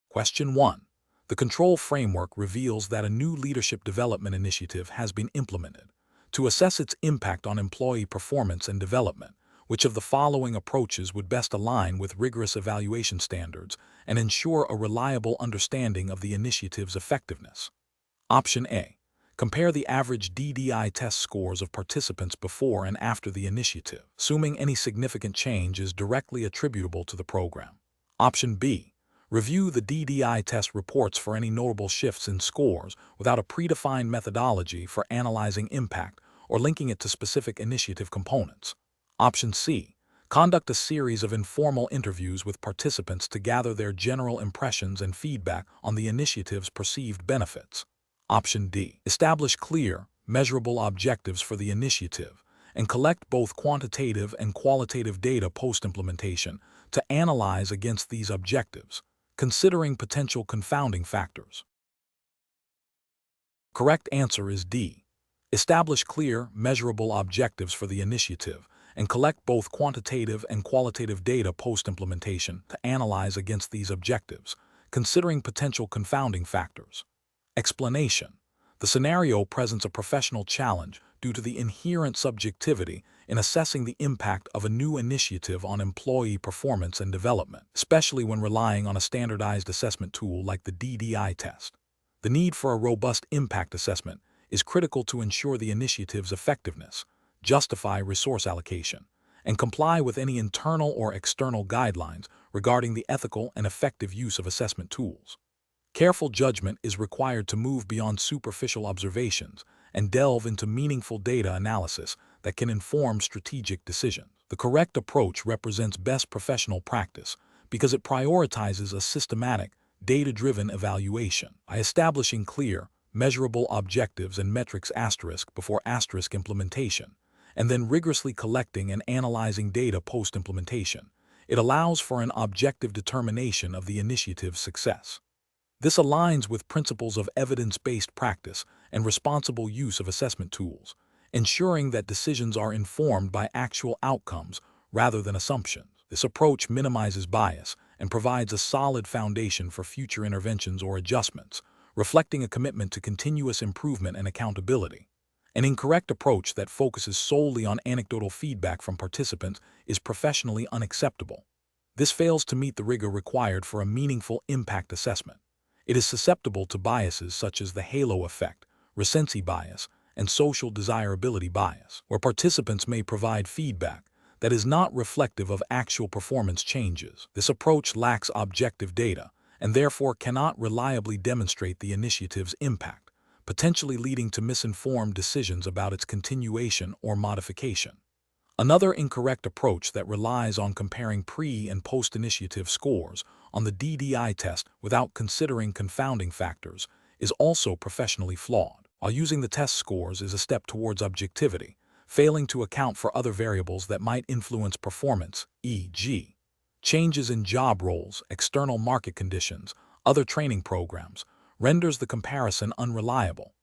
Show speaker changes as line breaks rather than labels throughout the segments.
Question 1. The control framework reveals that a new leadership development initiative has been implemented. To assess its impact on employee performance and development, which of the following approaches would best align with rigorous evaluation standards and ensure a reliable understanding of the initiative's effectiveness? Option A. Compare the average DDI test scores of participants before and after the initiative, assuming any significant change is directly attributable to the program. Option B. Review the DDI test reports for any notable shifts in scores without a predefined methodology for analyzing impact or linking it to specific initiative components. Option C. Conduct a series of informal interviews with participants to gather their general impressions and feedback on the initiative's perceived benefits. Option D. Establish clear, measurable objectives for the initiative and collect both quantitative and qualitative data post-implementation to analyze against these objectives, considering potential confounding factors. Correct answer is D. Establish clear, measurable objectives for the initiative and collect both quantitative and qualitative data post-implementation to analyze against these objectives, considering potential confounding factors. Explanation. The scenario presents a professional challenge due to the inherent subjectivity in assessing the impact of a new initiative on employee performance and development, especially when relying on a standardized assessment tool like the DDI test. The need for a robust impact assessment is critical to ensure the initiative's effectiveness, justify resource allocation, and comply with any internal or external guidelines regarding the ethical and effective use of assessment tools. Careful judgment is required to move beyond superficial observations and delve into meaningful data analysis that can inform strategic decisions. The correct approach represents best professional practice because it prioritizes a systematic, data-driven evaluation by establishing clear, measurable objectives and metrics before implementation, and then rigorously collecting and analyzing data post-implementation. It allows for an objective determination of the initiative's success. This aligns with principles of evidence-based practice and responsible use of assessment tools, ensuring that decisions are informed by actual outcomes rather than assumptions. This approach minimizes bias and provides a solid foundation for future interventions or adjustments, reflecting a commitment to continuous improvement and accountability. An incorrect approach that focuses solely on anecdotal feedback from participants is professionally unacceptable. This fails to meet the rigor required for a meaningful impact assessment. It is susceptible to biases such as the halo effect, recency bias, and social desirability bias, where participants may provide feedback that is not reflective of actual performance changes. This approach lacks objective data and therefore cannot reliably demonstrate the initiative's impact, potentially leading to misinformed decisions about its continuation or modification. Another incorrect approach that relies on comparing pre- and post-initiative scores on the DDI test without considering confounding factors is also professionally flawed. While using the test scores is a step towards objectivity, failing to account for other variables that might influence performance, e.g., changes in job roles, external market conditions, other training programs, renders the comparison unreliable.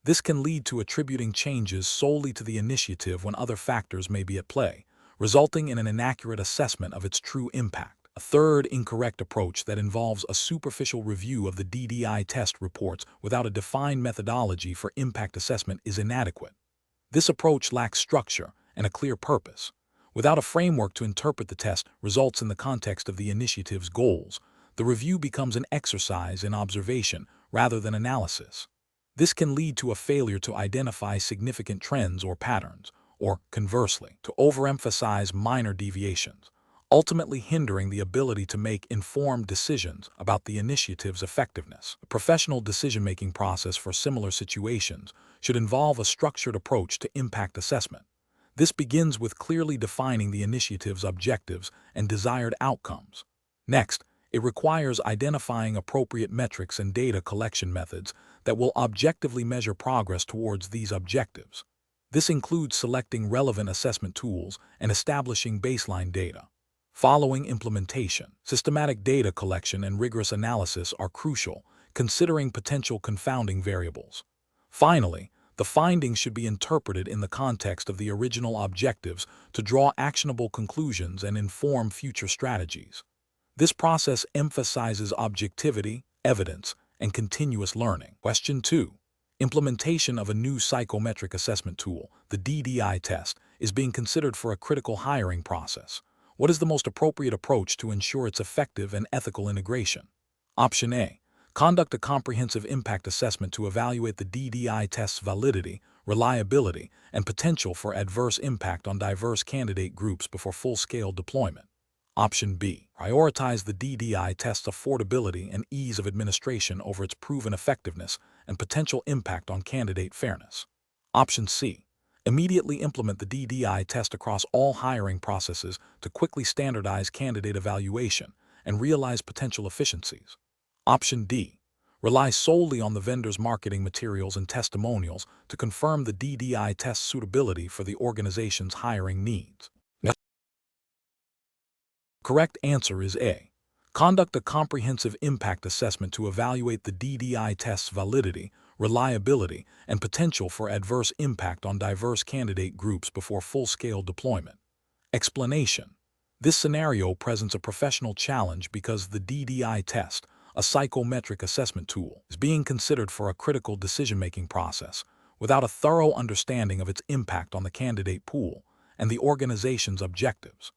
This can lead to attributing changes solely to the initiative when other factors may be at play, resulting in an inaccurate assessment of its true impact. A third incorrect approach that involves a superficial review of the DDI test reports without a defined methodology for impact assessment is inadequate. This approach lacks structure and a clear purpose. Without a framework to interpret the test results in the context of the initiative's goals, the review becomes an exercise in observation rather than analysis. This can lead to a failure to identify significant trends or patterns, or, conversely, to overemphasize minor deviations, ultimately hindering the ability to make informed decisions about the initiative's effectiveness. The professional decision-making process for similar situations should involve a structured approach to impact assessment. This begins with clearly defining the initiative's objectives and desired outcomes. Next, it requires identifying appropriate metrics and data collection methods that will objectively measure progress towards these objectives. This includes selecting relevant assessment tools and establishing baseline data. Following implementation, systematic data collection and rigorous analysis are crucial, considering potential confounding variables. Finally, the findings should be interpreted in the context of the original objectives to draw actionable conclusions and inform future strategies. This process emphasizes objectivity, evidence, and continuous learning. Question 2. Implementation of a new psychometric assessment tool, the DDI test, is being considered for a critical hiring process. What is the most appropriate approach to ensure its effective and ethical integration? Option A. Conduct a comprehensive impact assessment to evaluate the DDI test's validity, reliability, and potential for adverse impact on diverse candidate groups before full-scale deployment. Option B. Prioritize the DDI test's affordability and ease of administration over its proven effectiveness and potential impact on candidate fairness. Option C. Immediately implement the DDI test across all hiring processes to quickly standardize candidate evaluation and realize potential efficiencies. Option D. Rely solely on the vendor's marketing materials and testimonials to confirm the DDI test's suitability for the organization's hiring needs. Correct answer is A. Conduct a comprehensive impact assessment to evaluate the DDI test's validity, reliability, and potential for adverse impact on diverse candidate groups before full-scale deployment. Explanation. This scenario presents a professional challenge because the DDI test, a psychometric assessment tool, is being considered for a critical decision-making process without a thorough understanding of its impact on the candidate pool and the organization's objectives.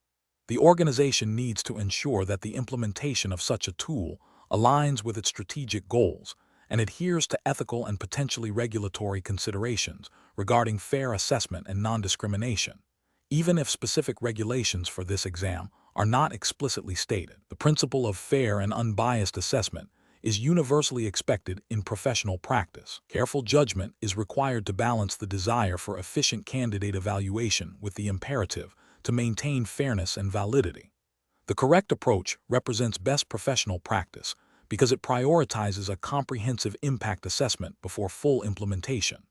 The organization needs to ensure that the implementation of such a tool aligns with its strategic goals and adheres to ethical and potentially regulatory considerations regarding fair assessment and non-discrimination, even if specific regulations for this exam are not explicitly stated. The principle of fair and unbiased assessment is universally expected in professional practice. Careful judgment is required to balance the desire for efficient candidate evaluation with the imperative to maintain fairness and validity. The correct approach represents best professional practice because it prioritizes a comprehensive impact assessment before full implementation.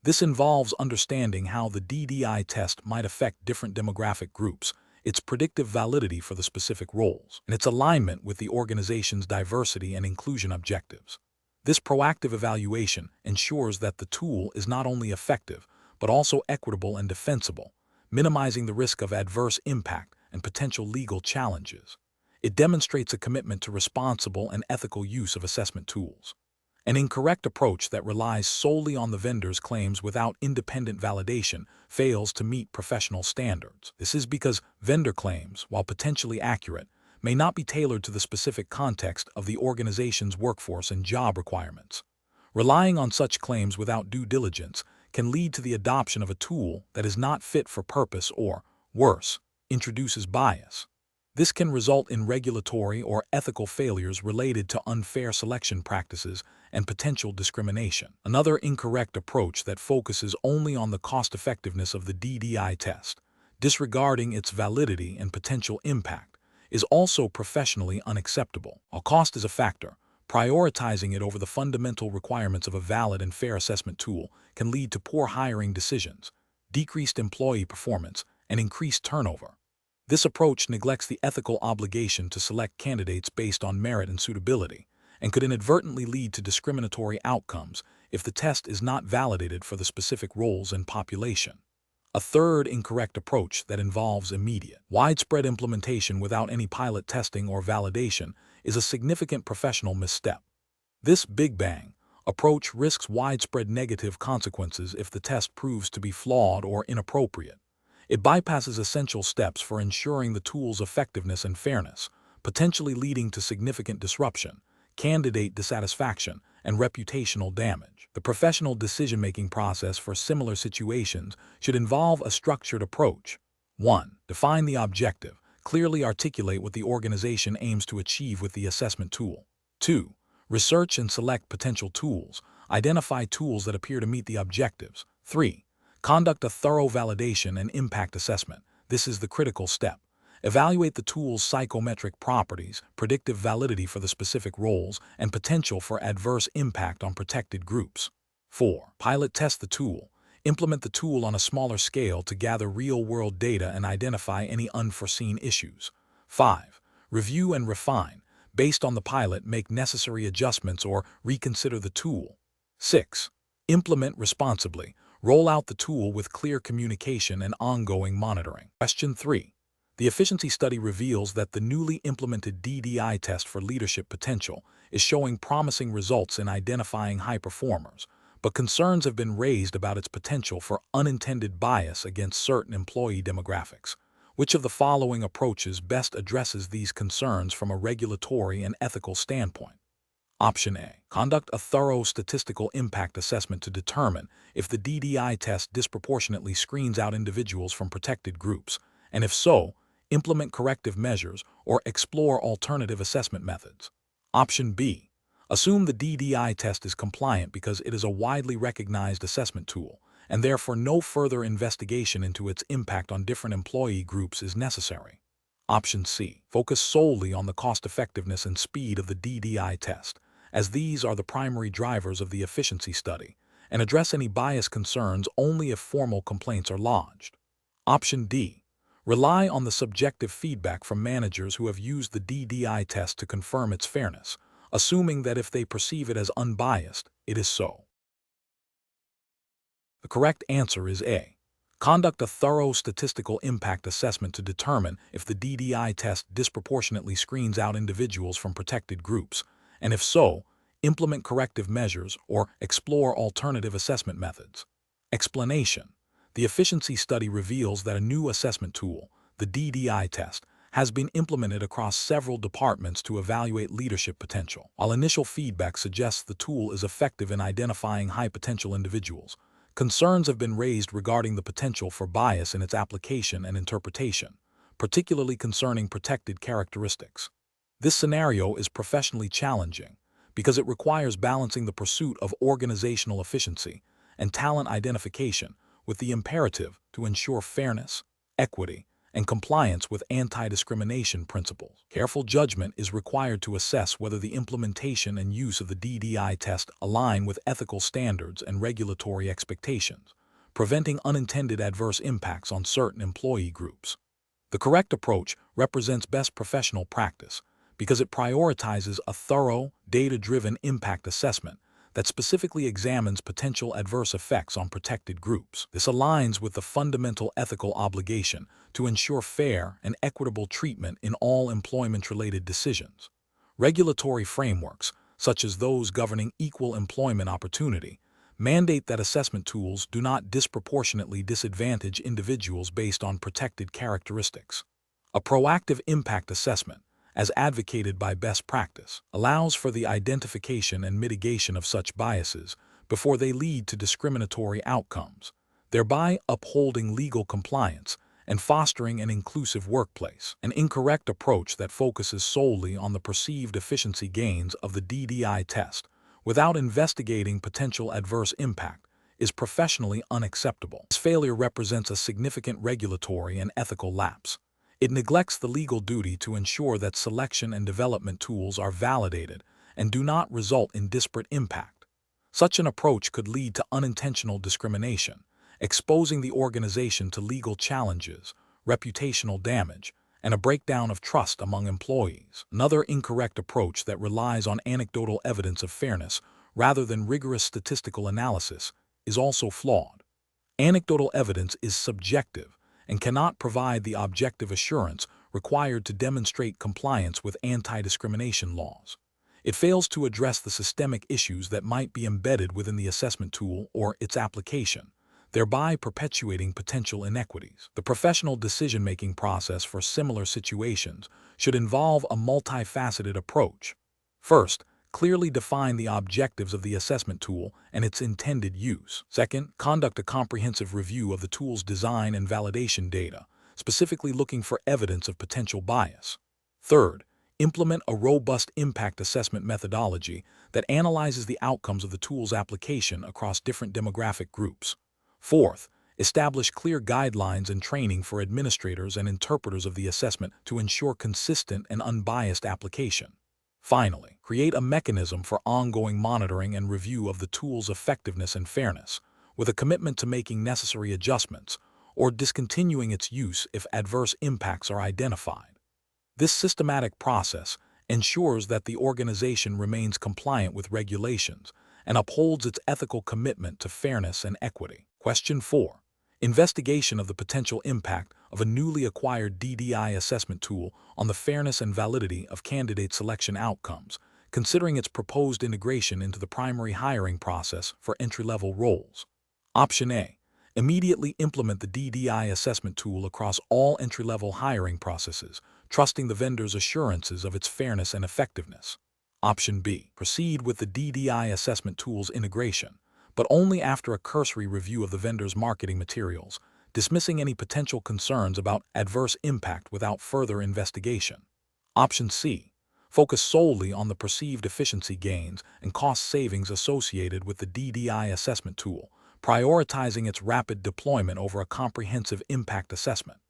This involves understanding how the DDI test might affect different demographic groups, its predictive validity for the specific roles, and its alignment with the organization's diversity and inclusion objectives. This proactive evaluation ensures that the tool is not only effective, but also equitable and defensible, minimizing the risk of adverse impact and potential legal challenges. It demonstrates a commitment to responsible and ethical use of assessment tools. An incorrect approach that relies solely on the vendor's claims without independent validation fails to meet professional standards. This is because vendor claims, while potentially accurate, may not be tailored to the specific context of the organization's workforce and job requirements. Relying on such claims without due diligence can lead to the adoption of a tool that is not fit for purpose or, worse, introduces bias. This can result in regulatory or ethical failures related to unfair selection practices and potential discrimination. Another incorrect approach that focuses only on the cost-effectiveness of the DDI test, disregarding its validity and potential impact, is also professionally unacceptable. While cost is a factor, prioritizing it over the fundamental requirements of a valid and fair assessment tool can lead to poor hiring decisions, decreased employee performance, and increased turnover. This approach neglects the ethical obligation to select candidates based on merit and suitability, and could inadvertently lead to discriminatory outcomes if the test is not validated for the specific roles and population. A third incorrect approach that involves immediate, widespread implementation without any pilot testing or validation is a significant professional misstep. This Big Bang approach risks widespread negative consequences if the test proves to be flawed or inappropriate. It bypasses essential steps for ensuring the tool's effectiveness and fairness, potentially leading to significant disruption, candidate dissatisfaction, and reputational damage. The professional decision-making process for similar situations should involve a structured approach. 1. Define the objective. Clearly articulate what the organization aims to achieve with the assessment tool. 2. Research and select potential tools. Identify tools that appear to meet the objectives. 3. Conduct a thorough validation and impact assessment. This is the critical step. Evaluate the tool's psychometric properties, predictive validity for the specific roles, and potential for adverse impact on protected groups. 4. Pilot test the tool. Implement the tool on a smaller scale to gather real-world data and identify any unforeseen issues. 5. Review and refine. Based on the pilot, make necessary adjustments or reconsider the tool. 6. Implement responsibly. Roll out the tool with clear communication and ongoing monitoring. Question 3. The efficiency study reveals that the newly implemented DDI test for leadership potential is showing promising results in identifying high performers, but concerns have been raised about its potential for unintended bias against certain employee demographics. Which of the following approaches best addresses these concerns from a regulatory and ethical standpoint? Option A. Conduct a thorough statistical impact assessment to determine if the DDI test disproportionately screens out individuals from protected groups, and if so, implement corrective measures or explore alternative assessment methods. Option B. Assume the DDI test is compliant because it is a widely recognized assessment tool, and therefore no further investigation into its impact on different employee groups is necessary. Option C. Focus solely on the cost-effectiveness and speed of the DDI test, as these are the primary drivers of the efficiency study, and address any bias concerns only if formal complaints are lodged. Option D. Rely on the subjective feedback from managers who have used the DDI test to confirm its fairness, assuming that if they perceive it as unbiased, it is so. The correct answer is A. Conduct a thorough statistical impact assessment to determine if the DDI test disproportionately screens out individuals from protected groups, and if so, implement corrective measures or explore alternative assessment methods. Explanation. The efficiency study reveals that a new assessment tool, the DDI test, has been implemented across several departments to evaluate leadership potential. While initial feedback suggests the tool is effective in identifying high-potential individuals, concerns have been raised regarding the potential for bias in its application and interpretation, particularly concerning protected characteristics. This scenario is professionally challenging because it requires balancing the pursuit of organizational efficiency and talent identification with the imperative to ensure fairness, equity, and compliance with anti-discrimination principles. Careful judgment is required to assess whether the implementation and use of the DDI test align with ethical standards and regulatory expectations, preventing unintended adverse impacts on certain employee groups. The correct approach represents best professional practice because it prioritizes a thorough, data-driven impact assessment that specifically examines potential adverse effects on protected groups. This aligns with the fundamental ethical obligation to ensure fair and equitable treatment in all employment-related decisions. Regulatory frameworks, such as those governing equal employment opportunity, mandate that assessment tools do not disproportionately disadvantage individuals based on protected characteristics. A proactive impact assessment, as advocated by best practice, allows for the identification and mitigation of such biases before they lead to discriminatory outcomes, thereby upholding legal compliance and fostering an inclusive workplace. An incorrect approach that focuses solely on the perceived efficiency gains of the DDI test without investigating potential adverse impact is professionally unacceptable. This failure represents a significant regulatory and ethical lapse. It neglects the legal duty to ensure that selection and development tools are validated and do not result in disparate impact. Such an approach could lead to unintentional discrimination, exposing the organization to legal challenges, reputational damage, and a breakdown of trust among employees. Another incorrect approach that relies on anecdotal evidence of fairness rather than rigorous statistical analysis is also flawed. Anecdotal evidence is subjective and cannot provide the objective assurance required to demonstrate compliance with anti-discrimination laws. It fails to address the systemic issues that might be embedded within the assessment tool or its application, thereby perpetuating potential inequities. The professional decision-making process for similar situations should involve a multifaceted approach. First, clearly define the objectives of the assessment tool and its intended use. Second, conduct a comprehensive review of the tool's design and validation data, specifically looking for evidence of potential bias. Third, implement a robust impact assessment methodology that analyzes the outcomes of the tool's application across different demographic groups. Fourth, establish clear guidelines and training for administrators and interpreters of the assessment to ensure consistent and unbiased application. Finally, create a mechanism for ongoing monitoring and review of the tool's effectiveness and fairness, with a commitment to making necessary adjustments or discontinuing its use if adverse impacts are identified. This systematic process ensures that the organization remains compliant with regulations and upholds its ethical commitment to fairness and equity. Question 4. Investigation of the potential impact of a newly acquired DDI assessment tool on the fairness and validity of candidate selection outcomes, considering its proposed integration into the primary hiring process for entry-level roles. Option A. Immediately implement the DDI assessment tool across all entry-level hiring processes, trusting the vendor's assurances of its fairness and effectiveness. Option B. Proceed with the DDI assessment tool's integration, but only after a cursory review of the vendor's marketing materials, dismissing any potential concerns about adverse impact without further investigation. Option C. Focus solely on the perceived efficiency gains and cost savings associated with the DDI assessment tool, prioritizing its rapid deployment over a comprehensive impact assessment.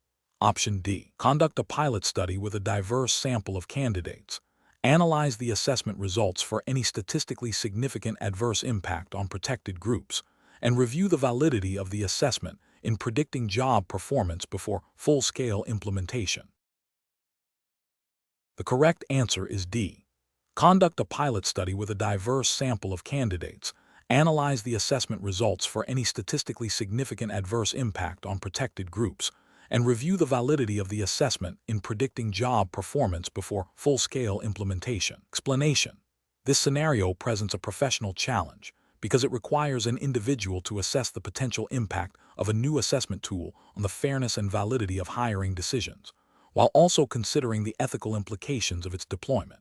Option D. Conduct a pilot study with a diverse sample of candidates. Analyze the assessment results for any statistically significant adverse impact on protected groups, and review the validity of the assessment in predicting job performance before full-scale implementation. The correct answer is D. Conduct a pilot study with a diverse sample of candidates. Analyze the assessment results for any statistically significant adverse impact on protected groups, and review the validity of the assessment in predicting job performance before full-scale implementation. Explanation. This scenario presents a professional challenge because it requires an individual to assess the potential impact of a new assessment tool on the fairness and validity of hiring decisions, while also considering the ethical implications of its deployment.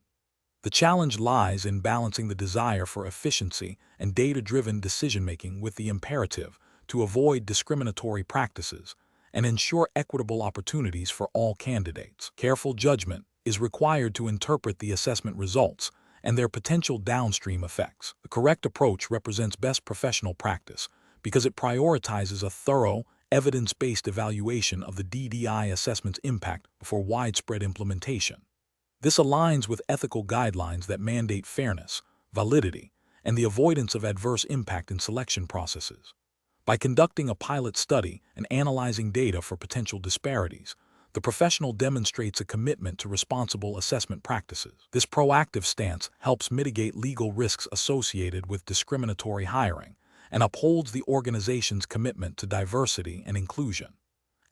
The challenge lies in balancing the desire for efficiency and data-driven decision-making with the imperative to avoid discriminatory practices and ensure equitable opportunities for all candidates. Careful judgment is required to interpret the assessment results and their potential downstream effects. The correct approach represents best professional practice because it prioritizes a thorough, evidence-based evaluation of the DDI assessment's impact before widespread implementation. This aligns with ethical guidelines that mandate fairness, validity, and the avoidance of adverse impact in selection processes. By conducting a pilot study and analyzing data for potential disparities, the professional demonstrates a commitment to responsible assessment practices. This proactive stance helps mitigate legal risks associated with discriminatory hiring and upholds the organization's commitment to diversity and inclusion.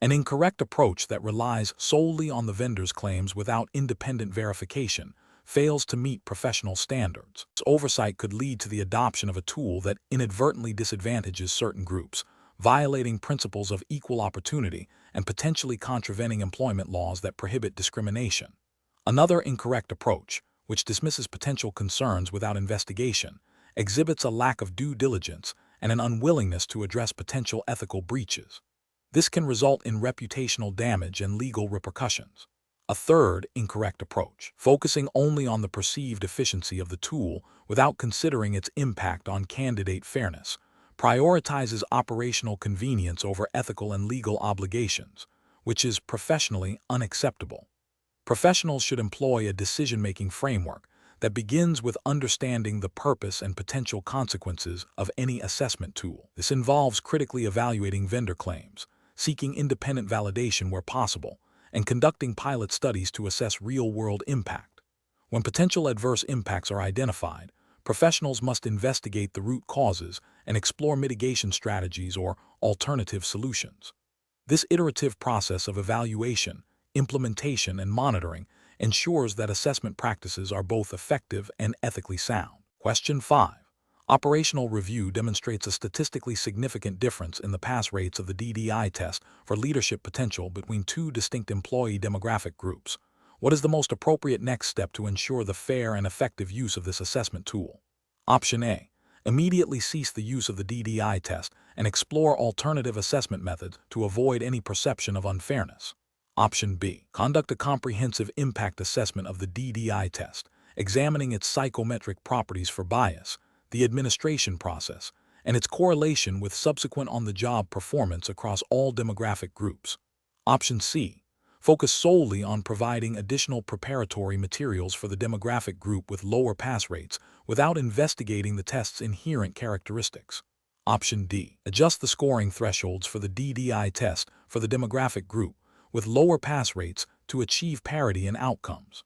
An incorrect approach that relies solely on the vendor's claims without independent verification fails to meet professional standards. This oversight could lead to the adoption of a tool that inadvertently disadvantages certain groups, violating principles of equal opportunity and potentially contravening employment laws that prohibit discrimination. Another incorrect approach, which dismisses potential concerns without investigation, exhibits a lack of due diligence and an unwillingness to address potential ethical breaches. This can result in reputational damage and legal repercussions. A third incorrect approach, focusing only on the perceived efficiency of the tool without considering its impact on candidate fairness, prioritizes operational convenience over ethical and legal obligations, which is professionally unacceptable. Professionals should employ a decision-making framework that begins with understanding the purpose and potential consequences of any assessment tool. This involves critically evaluating vendor claims, seeking independent validation where possible, and conducting pilot studies to assess real-world impact. When potential adverse impacts are identified, professionals must investigate the root causes and explore mitigation strategies or alternative solutions. This iterative process of evaluation, implementation, and monitoring ensures that assessment practices are both effective and ethically sound. Question 5. Operational review demonstrates a statistically significant difference in the pass rates of the DDI test for leadership potential between two distinct employee demographic groups. What is the most appropriate next step to ensure the fair and effective use of this assessment tool? Option A. Immediately cease the use of the DDI test and explore alternative assessment methods to avoid any perception of unfairness. Option B. Conduct a comprehensive impact assessment of the DDI test, examining its psychometric properties for bias, the administration process, and its correlation with subsequent on-the-job performance across all demographic groups. Option C. Focus solely on providing additional preparatory materials for the demographic group with lower pass rates without investigating the test's inherent characteristics. Option D. Adjust the scoring thresholds for the DDI test for the demographic group with lower pass rates to achieve parity in outcomes.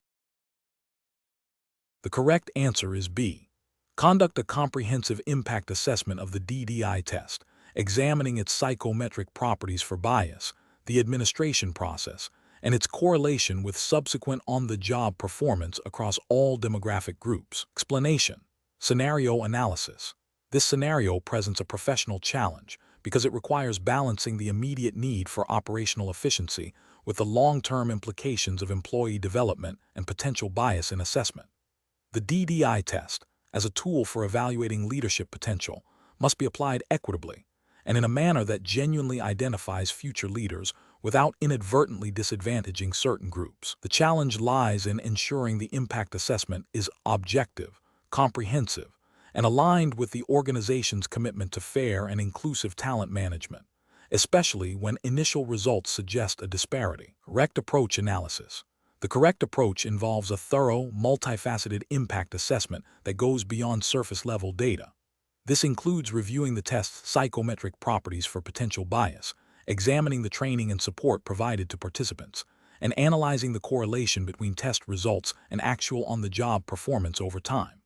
The correct answer is B. Conduct a comprehensive impact assessment of the DDI test, examining its psychometric properties for bias, the administration process, and its correlation with subsequent on-the-job performance across all demographic groups. Explanation. Scenario analysis. This scenario presents a professional challenge because it requires balancing the immediate need for operational efficiency with the long-term implications of employee development and potential bias in assessment. The DDI test, as a tool for evaluating leadership potential, must be applied equitably and in a manner that genuinely identifies future leaders without inadvertently disadvantaging certain groups. The challenge lies in ensuring the impact assessment is objective, comprehensive, and aligned with the organization's commitment to fair and inclusive talent management, especially when initial results suggest a disparity. Correct approach analysis. The correct approach involves a thorough, multifaceted impact assessment that goes beyond surface-level data. This includes reviewing the test's psychometric properties for potential bias, examining the training and support provided to participants, and analyzing the correlation between test results and actual on-the-job performance over time.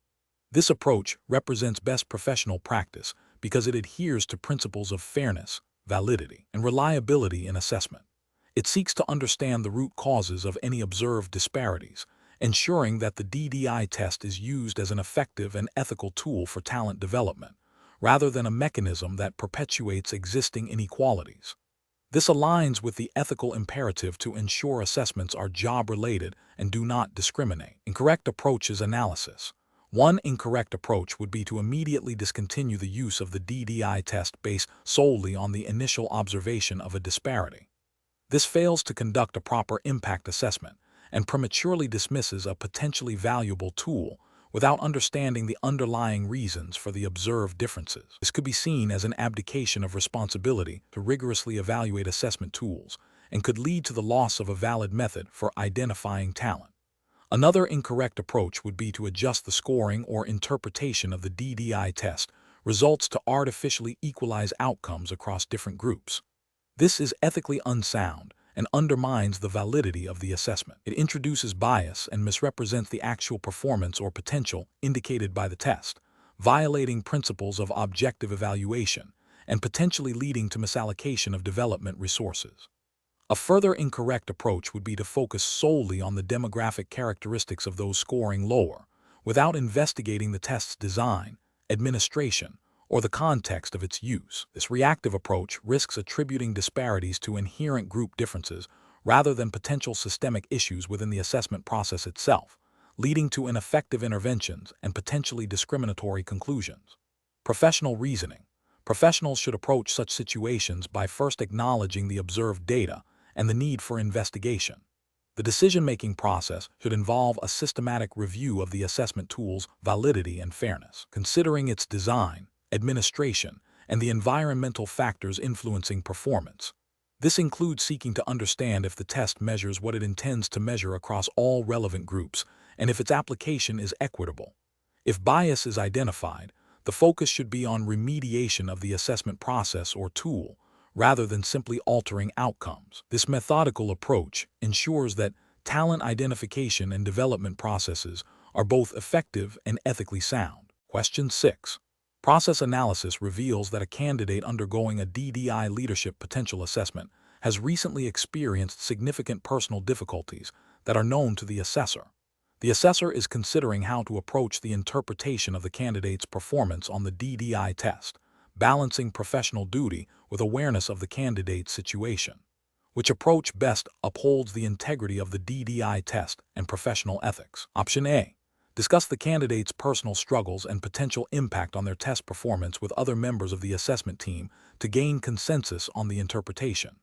This approach represents best professional practice because it adheres to principles of fairness, validity, and reliability in assessment. It seeks to understand the root causes of any observed disparities, ensuring that the DDI test is used as an effective and ethical tool for talent development, rather than a mechanism that perpetuates existing inequalities. This aligns with the ethical imperative to ensure assessments are job-related and do not discriminate. Incorrect approaches analysis. One incorrect approach would be to immediately discontinue the use of the DDI test based solely on the initial observation of a disparity. This fails to conduct a proper impact assessment and prematurely dismisses a potentially valuable tool without understanding the underlying reasons for the observed differences. This could be seen as an abdication of responsibility to rigorously evaluate assessment tools and could lead to the loss of a valid method for identifying talent. Another incorrect approach would be to adjust the scoring or interpretation of the DDI test results to artificially equalize outcomes across different groups. This is ethically unsound and undermines the validity of the assessment. It introduces bias and misrepresents the actual performance or potential indicated by the test, violating principles of objective evaluation and potentially leading to misallocation of development resources. A further incorrect approach would be to focus solely on the demographic characteristics of those scoring lower, without investigating the test's design, administration, or the context of its use. This reactive approach risks attributing disparities to inherent group differences rather than potential systemic issues within the assessment process itself, leading to ineffective interventions and potentially discriminatory conclusions. Professional reasoning. Professionals should approach such situations by first acknowledging the observed data and the need for investigation. The decision-making process should involve a systematic review of the assessment tool's validity and fairness, considering its design, administration, and the environmental factors influencing performance. This includes seeking to understand if the test measures what it intends to measure across all relevant groups and if its application is equitable. If bias is identified, the focus should be on remediation of the assessment process or tool, rather than simply altering outcomes. This methodical approach ensures that talent identification and development processes are both effective and ethically sound. Question 6. Process analysis reveals that a candidate undergoing a DDI leadership potential assessment has recently experienced significant personal difficulties that are known to the assessor. The assessor is considering how to approach the interpretation of the candidate's performance on the DDI test, balancing professional duty with awareness of the candidate's situation. Which approach best upholds the integrity of the DDI test and professional ethics? Option A. Discuss the candidate's personal struggles and potential impact on their test performance with other members of the assessment team to gain consensus on the interpretation.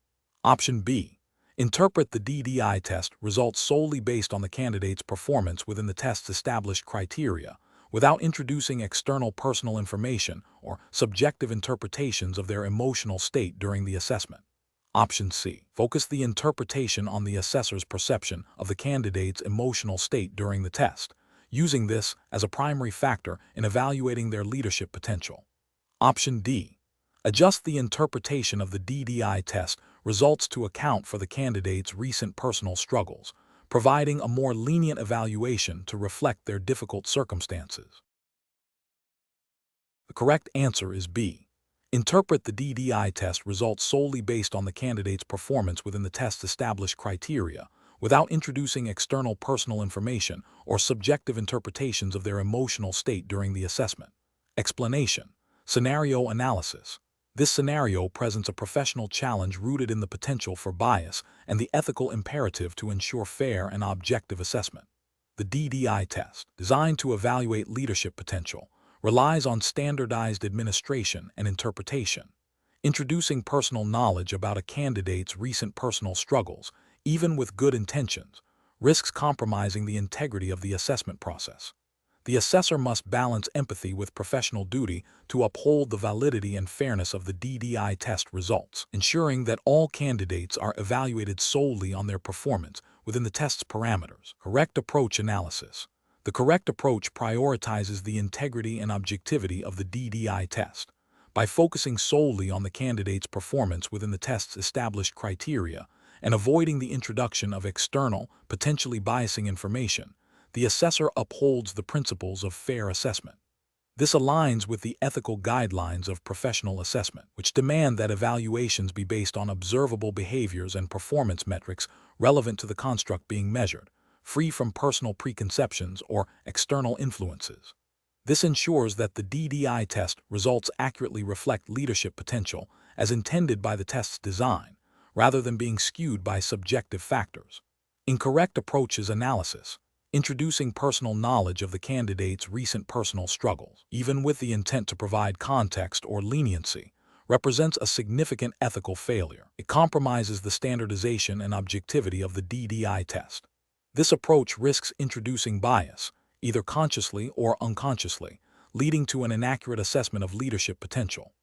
Option B. Interpret the DDI test results solely based on the candidate's performance within the test's established criteria, without introducing external personal information or subjective interpretations of their emotional state during the assessment. Option C. Focus the interpretation on the assessor's perception of the candidate's emotional state during the test, using this as a primary factor in evaluating their leadership potential. Option D. Adjust the interpretation of the DDI test results to account for the candidate's recent personal struggles, providing a more lenient evaluation to reflect their difficult circumstances. The correct answer is B. Interpret the DDI test results solely based on the candidate's performance within the test's established criteria, without introducing external personal information or subjective interpretations of their emotional state during the assessment. Explanation. Scenario analysis. This scenario presents a professional challenge rooted in the potential for bias and the ethical imperative to ensure fair and objective assessment. The DDI test, designed to evaluate leadership potential, relies on standardized administration and interpretation. Introducing personal knowledge about a candidate's recent personal struggles, even with good intentions, risks compromising the integrity of the assessment process. The assessor must balance empathy with professional duty to uphold the validity and fairness of the DDI test results, ensuring that all candidates are evaluated solely on their performance within the test's parameters. Correct approach analysis. The correct approach prioritizes the integrity and objectivity of the DDI test. By focusing solely on the candidate's performance within the test's established criteria and avoiding the introduction of external, potentially biasing information, the assessor upholds the principles of fair assessment. This aligns with the ethical guidelines of professional assessment, which demand that evaluations be based on observable behaviors and performance metrics relevant to the construct being measured, free from personal preconceptions or external influences. This ensures that the DDI test results accurately reflect leadership potential as intended by the test's design, rather than being skewed by subjective factors. Incorrect approaches analysis. Introducing personal knowledge of the candidate's recent personal struggles, even with the intent to provide context or leniency, represents a significant ethical failure. It compromises the standardization and objectivity of the DDI test. This approach risks introducing bias, either consciously or unconsciously, leading to an inaccurate assessment of leadership potential.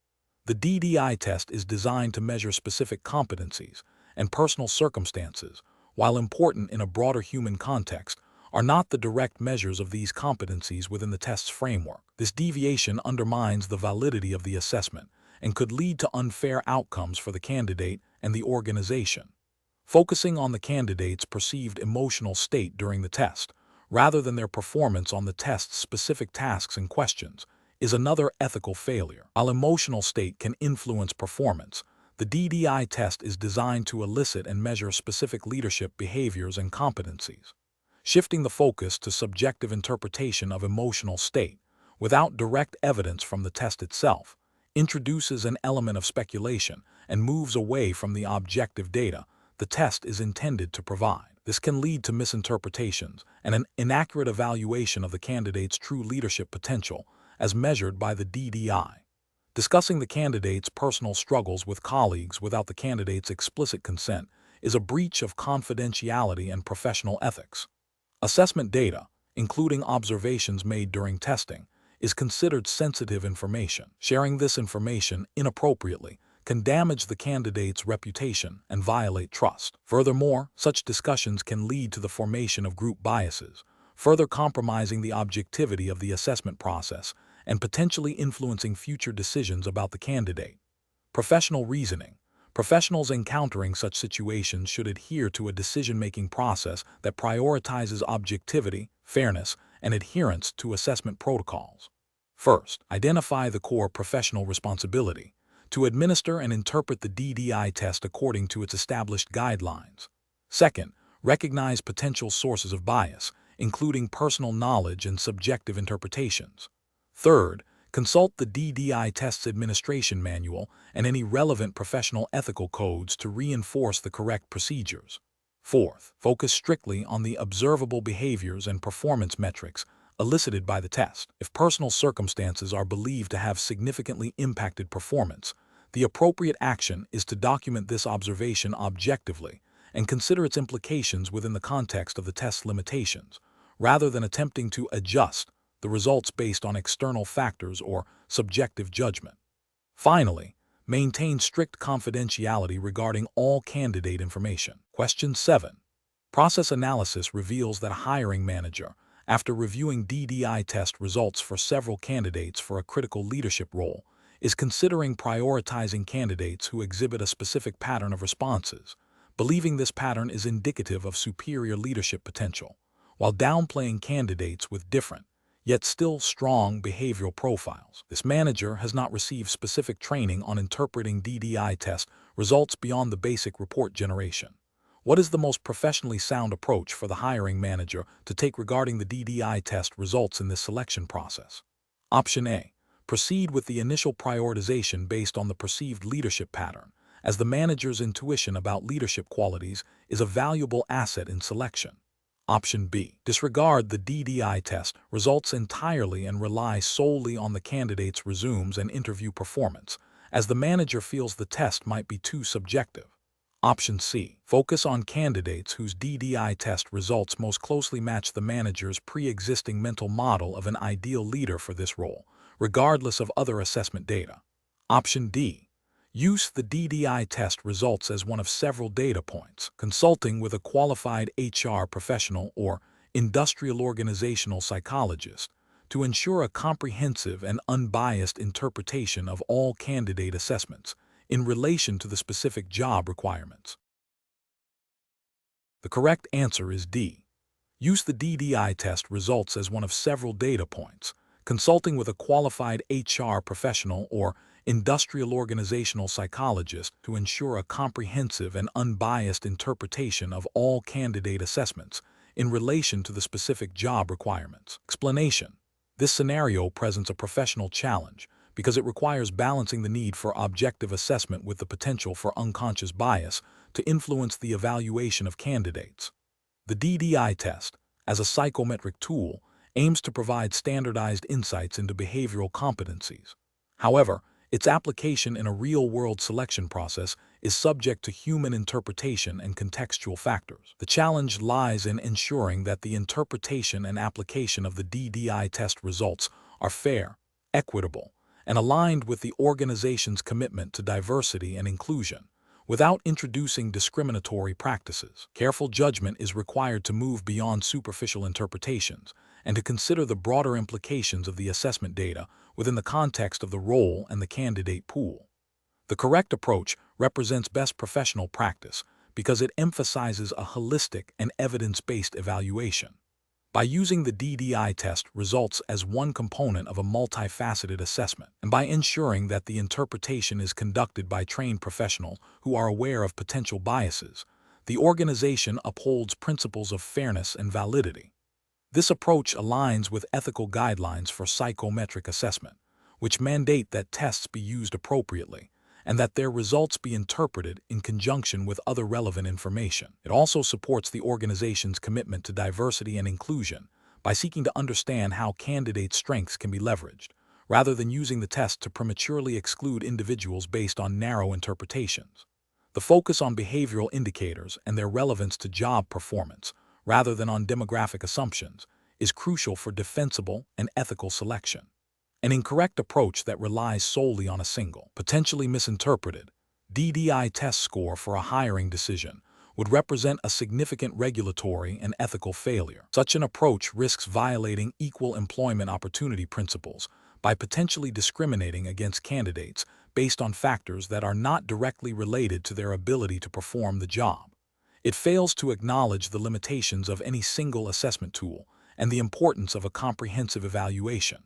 The DDI test is designed to measure specific competencies and personal circumstances, while important in a broader human context, are not the direct measures of these competencies within the test's framework. This deviation undermines the validity of the assessment and could lead to unfair outcomes for the candidate and the organization. Focusing on the candidate's perceived emotional state during the test, rather than their performance on the test's specific tasks and questions, is another ethical failure. While emotional state can influence performance, the DDI test is designed to elicit and measure specific leadership behaviors and competencies. Shifting the focus to subjective interpretation of emotional state, without direct evidence from the test itself, introduces an element of speculation and moves away from the objective data the test is intended to provide. This can lead to misinterpretations and an inaccurate evaluation of the candidate's true leadership potential as measured by the DDI. Discussing the candidate's personal struggles with colleagues without the candidate's explicit consent is a breach of confidentiality and professional ethics. Assessment data, including observations made during testing, is considered sensitive information. Sharing this information inappropriately can damage the candidate's reputation and violate trust. Furthermore, such discussions can lead to the formation of group biases, further compromising the objectivity of the assessment process and potentially influencing future decisions about the candidate. Professional reasoning. Professionals encountering such situations should adhere to a decision-making process that prioritizes objectivity, fairness, and adherence to assessment protocols. First, identify the core professional responsibility to administer and interpret the DDI test according to its established guidelines. Second, recognize potential sources of bias, including personal knowledge and subjective interpretations. Third, consult the DDI test's administration manual and any relevant professional ethical codes to reinforce the correct procedures. Fourth, focus strictly on the observable behaviors and performance metrics elicited by the test. If personal circumstances are believed to have significantly impacted performance, the appropriate action is to document this observation objectively and consider its implications within the context of the test's limitations, rather than attempting to adjust the results based on external factors or subjective judgment. Finally, maintain strict confidentiality regarding all candidate information. Question 7. Process analysis reveals that a hiring manager, after reviewing DDI test results for several candidates for a critical leadership role, is considering prioritizing candidates who exhibit a specific pattern of responses, believing this pattern is indicative of superior leadership potential, while downplaying candidates with different, yet still strong behavioral profiles. This manager has not received specific training on interpreting DDI test results beyond the basic report generation. What is the most professionally sound approach for the hiring manager to take regarding the DDI test results in this selection process? Option A. Proceed with the initial prioritization based on the perceived leadership pattern, as the manager's intuition about leadership qualities is a valuable asset in selection. Option B. Disregard the DDI test results entirely and rely solely on the candidate's resumes and interview performance, as the manager feels the test might be too subjective. Option C. Focus on candidates whose DDI test results most closely match the manager's pre-existing mental model of an ideal leader for this role, regardless of other assessment data. Option D. Use the DDI test results as one of several data points, consulting with a qualified HR professional or industrial organizational psychologist to ensure a comprehensive and unbiased interpretation of all candidate assessments in relation to the specific job requirements. The correct answer is D. Use the DDI test results as one of several data points, consulting with a qualified HR professional or industrial organizational psychologist to ensure a comprehensive and unbiased interpretation of all candidate assessments in relation to the specific job requirements. Explanation. This scenario presents a professional challenge because it requires balancing the need for objective assessment with the potential for unconscious bias to influence the evaluation of candidates. The DDI test, as a psychometric tool, aims to provide standardized insights into behavioral competencies. However, its application in a real-world selection process is subject to human interpretation and contextual factors. The challenge lies in ensuring that the interpretation and application of the DDI test results are fair, equitable, and aligned with the organization's commitment to diversity and inclusion, without introducing discriminatory practices. Careful judgment is required to move beyond superficial interpretations and to consider the broader implications of the assessment data within the context of the role and the candidate pool. The correct approach represents best professional practice because it emphasizes a holistic and evidence-based evaluation. By using the DDI test results as one component of a multifaceted assessment, and by ensuring that the interpretation is conducted by trained professionals who are aware of potential biases, the organization upholds principles of fairness and validity. This approach aligns with ethical guidelines for psychometric assessment, which mandate that tests be used appropriately and that their results be interpreted in conjunction with other relevant information. It also supports the organization's commitment to diversity and inclusion by seeking to understand how candidates' strengths can be leveraged, rather than using the test to prematurely exclude individuals based on narrow interpretations. The focus on behavioral indicators and their relevance to job performance, rather than on demographic assumptions, is crucial for defensible and ethical selection. An incorrect approach that relies solely on a single, potentially misinterpreted, DDI test score for a hiring decision would represent a significant regulatory and ethical failure. Such an approach risks violating equal employment opportunity principles by potentially discriminating against candidates based on factors that are not directly related to their ability to perform the job. It fails to acknowledge the limitations of any single assessment tool and the importance of a comprehensive evaluation.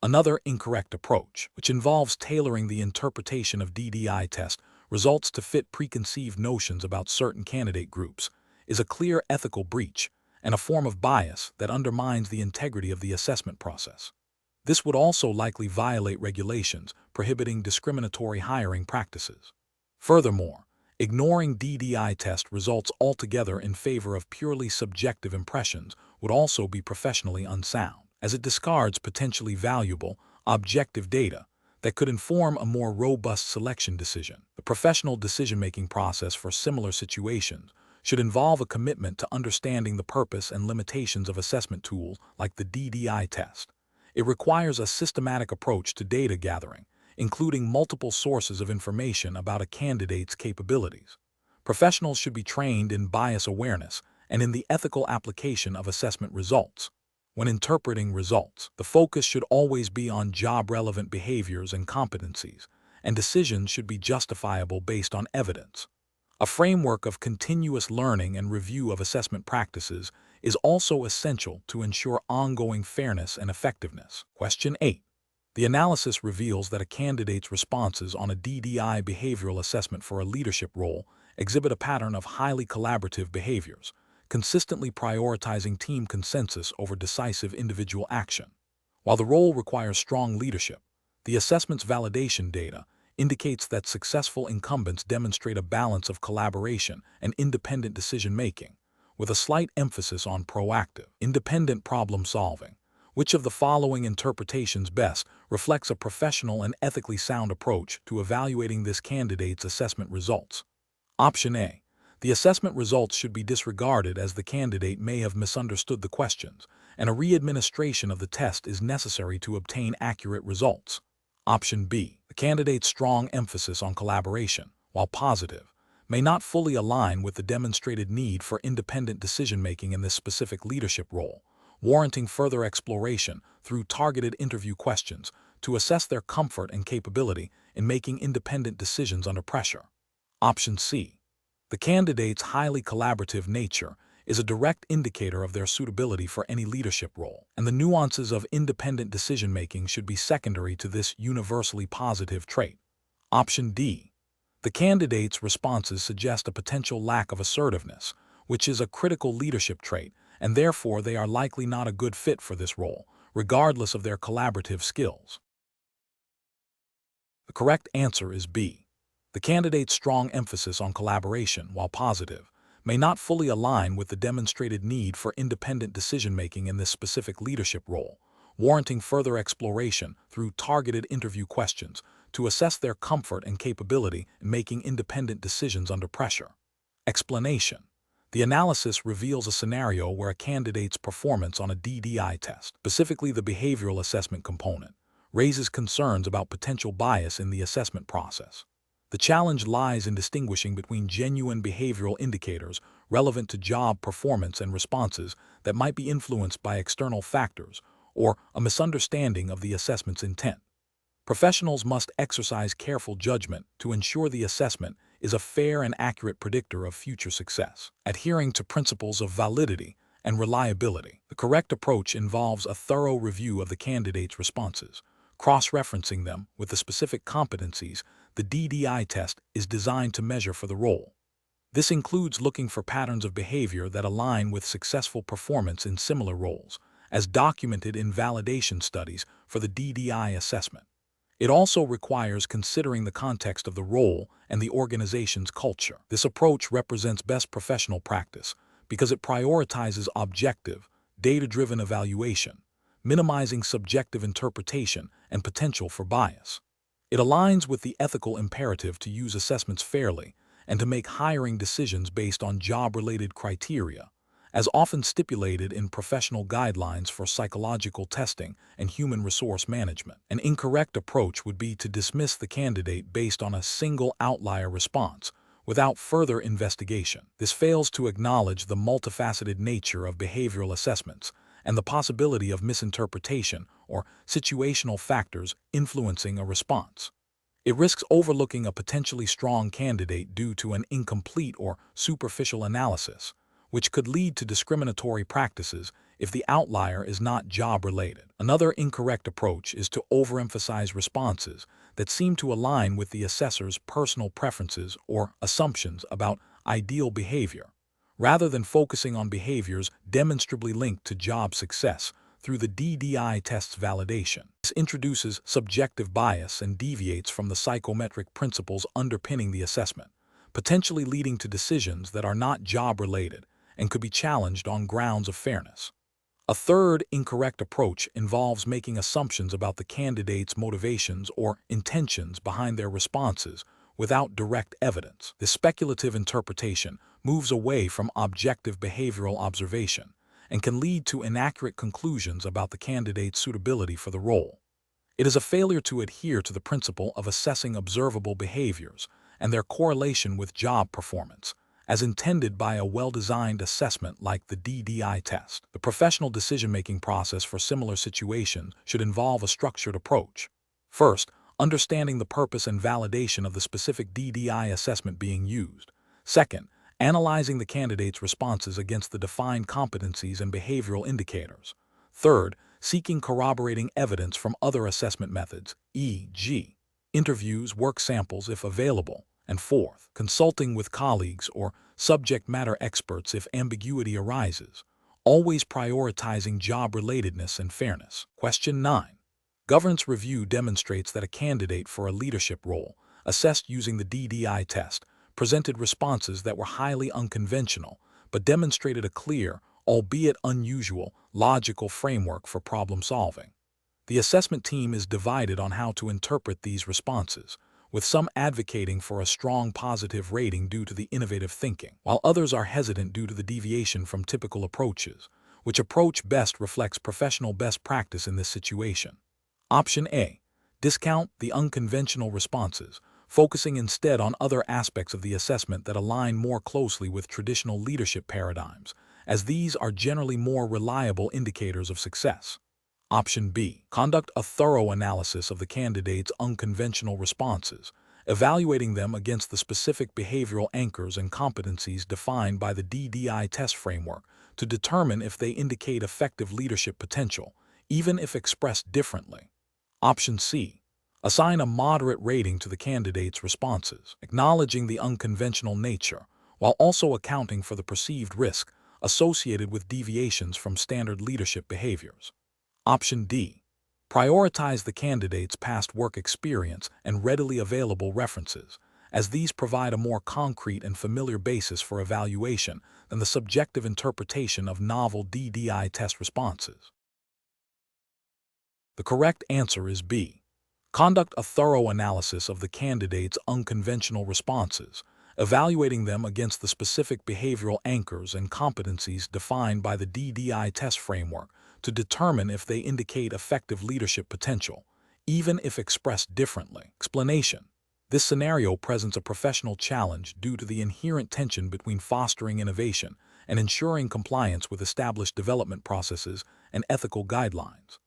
Another incorrect approach, which involves tailoring the interpretation of DDI test results to fit preconceived notions about certain candidate groups, is a clear ethical breach and a form of bias that undermines the integrity of the assessment process. This would also likely violate regulations prohibiting discriminatory hiring practices. Furthermore, ignoring DDI test results altogether in favor of purely subjective impressions would also be professionally unsound, as it discards potentially valuable, objective data that could inform a more robust selection decision. The professional decision-making process for similar situations should involve a commitment to understanding the purpose and limitations of assessment tools like the DDI test. It requires a systematic approach to data gathering, including multiple sources of information about a candidate's capabilities. Professionals should be trained in bias awareness and in the ethical application of assessment results. When interpreting results, the focus should always be on job-relevant behaviors and competencies, and decisions should be justifiable based on evidence. A framework of continuous learning and review of assessment practices is also essential to ensure ongoing fairness and effectiveness. Question 8. The analysis reveals that a candidate's responses on a DDI behavioral assessment for a leadership role exhibit a pattern of highly collaborative behaviors, consistently prioritizing team consensus over decisive individual action. While the role requires strong leadership, the assessment's validation data indicates that successful incumbents demonstrate a balance of collaboration and independent decision-making, with a slight emphasis on proactive, independent problem-solving. Which of the following interpretations best reflects a professional and ethically sound approach to evaluating this candidate's assessment results? Option A. The assessment results should be disregarded as the candidate may have misunderstood the questions, and a re-administration of the test is necessary to obtain accurate results. Option B. The candidate's strong emphasis on collaboration, while positive, may not fully align with the demonstrated need for independent decision-making in this specific leadership role, warranting further exploration through targeted interview questions to assess their comfort and capability in making independent decisions under pressure. Option C. The candidate's highly collaborative nature is a direct indicator of their suitability for any leadership role, and the nuances of independent decision-making should be secondary to this universally positive trait. Option D. The candidate's responses suggest a potential lack of assertiveness, which is a critical leadership trait, and therefore they are likely not a good fit for this role, regardless of their collaborative skills. The correct answer is B. The candidate's strong emphasis on collaboration, while positive, may not fully align with the demonstrated need for independent decision-making in this specific leadership role, warranting further exploration through targeted interview questions to assess their comfort and capability in making independent decisions under pressure. Explanation. The analysis reveals a scenario where a candidate's performance on a DDI test, specifically the behavioral assessment component, raises concerns about potential bias in the assessment process. The challenge lies in distinguishing between genuine behavioral indicators relevant to job performance and responses that might be influenced by external factors or a misunderstanding of the assessment's intent. Professionals must exercise careful judgment to ensure the assessment is a fair and accurate predictor of future success, adhering to principles of validity and reliability. The correct approach involves a thorough review of the candidate's responses, cross-referencing them with the specific competencies the DDI test is designed to measure for the role. This includes looking for patterns of behavior that align with successful performance in similar roles, as documented in validation studies for the DDI assessment. It also requires considering the context of the role and the organization's culture. This approach represents best professional practice because it prioritizes objective, data-driven evaluation, minimizing subjective interpretation and potential for bias. It aligns with the ethical imperative to use assessments fairly and to make hiring decisions based on job-related criteria, as often stipulated in professional guidelines for psychological testing and human resource management. An incorrect approach would be to dismiss the candidate based on a single outlier response without further investigation. This fails to acknowledge the multifaceted nature of behavioral assessments and the possibility of misinterpretation or situational factors influencing a response. It risks overlooking a potentially strong candidate due to an incomplete or superficial analysis, which could lead to discriminatory practices if the outlier is not job-related. Another incorrect approach is to overemphasize responses that seem to align with the assessor's personal preferences or assumptions about ideal behavior, rather than focusing on behaviors demonstrably linked to job success through the DDI test's validation. This introduces subjective bias and deviates from the psychometric principles underpinning the assessment, potentially leading to decisions that are not job-related and could be challenged on grounds of fairness. A third incorrect approach involves making assumptions about the candidate's motivations or intentions behind their responses without direct evidence. This speculative interpretation moves away from objective behavioral observation and can lead to inaccurate conclusions about the candidate's suitability for the role. It is a failure to adhere to the principle of assessing observable behaviors and their correlation with job performance, as intended by a well-designed assessment like the DDI test. The professional decision-making process for similar situations should involve a structured approach. First, understanding the purpose and validation of the specific DDI assessment being used. Second, analyzing the candidate's responses against the defined competencies and behavioral indicators. Third, seeking corroborating evidence from other assessment methods, e.g., interviews, work samples if available. And fourth, consulting with colleagues or subject matter experts if ambiguity arises, always prioritizing job relatedness and fairness. Question 9. Governance review demonstrates that a candidate for a leadership role, assessed using the DDI test, presented responses that were highly unconventional, but demonstrated a clear, albeit unusual, logical framework for problem solving. The assessment team is divided on how to interpret these responses, with some advocating for a strong positive rating due to the innovative thinking, while others are hesitant due to the deviation from typical approaches. Which approach best reflects professional best practice in this situation? Option A. Discount the unconventional responses, focusing instead on other aspects of the assessment that align more closely with traditional leadership paradigms, as these are generally more reliable indicators of success. Option B. Conduct a thorough analysis of the candidate's unconventional responses, evaluating them against the specific behavioral anchors and competencies defined by the DDI test framework to determine if they indicate effective leadership potential, even if expressed differently. Option C. Assign a moderate rating to the candidate's responses, acknowledging the unconventional nature, while also accounting for the perceived risk associated with deviations from standard leadership behaviors. Option D. Prioritize the candidate's past work experience and readily available references, as these provide a more concrete and familiar basis for evaluation than the subjective interpretation of novel DDI test responses. The correct answer is B. Conduct a thorough analysis of the candidate's unconventional responses, evaluating them against the specific behavioral anchors and competencies defined by the DDI test framework to determine if they indicate effective leadership potential, even if expressed differently. Explanation. This scenario presents a professional challenge due to the inherent tension between fostering innovation and ensuring compliance with established development processes and ethical guidelines.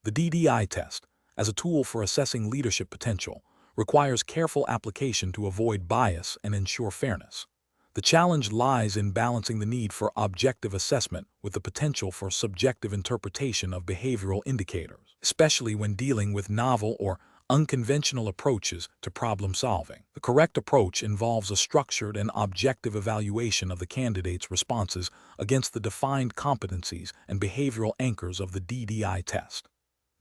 The DDI test, as a tool for assessing leadership potential, requires careful application to avoid bias and ensure fairness. The challenge lies in balancing the need for objective assessment with the potential for subjective interpretation of behavioral indicators, especially when dealing with novel or unconventional approaches to problem solving. The correct approach involves a structured and objective evaluation of the candidate's responses against the defined competencies and behavioral anchors of the DDI test.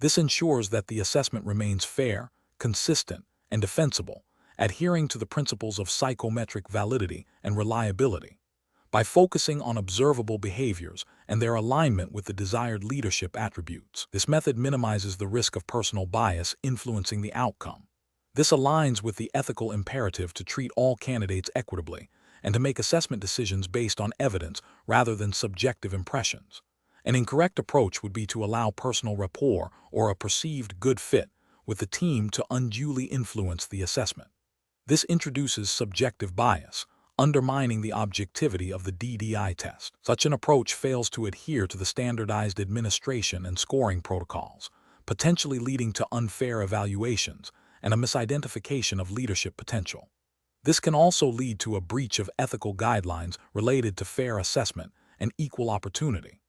This ensures that the assessment remains fair, consistent, and defensible, adhering to the principles of psychometric validity and reliability. By focusing on observable behaviors and their alignment with the desired leadership attributes, this method minimizes the risk of personal bias influencing the outcome. This aligns with the ethical imperative to treat all candidates equitably and to make assessment decisions based on evidence rather than subjective impressions. An incorrect approach would be to allow personal rapport or a perceived good fit with the team to unduly influence the assessment. This introduces subjective bias, undermining the objectivity of the DDI test. Such an approach fails to adhere to the standardized administration and scoring protocols, potentially leading to unfair evaluations and a misidentification of leadership potential. This can also lead to a breach of ethical guidelines related to fair assessment and equal opportunity.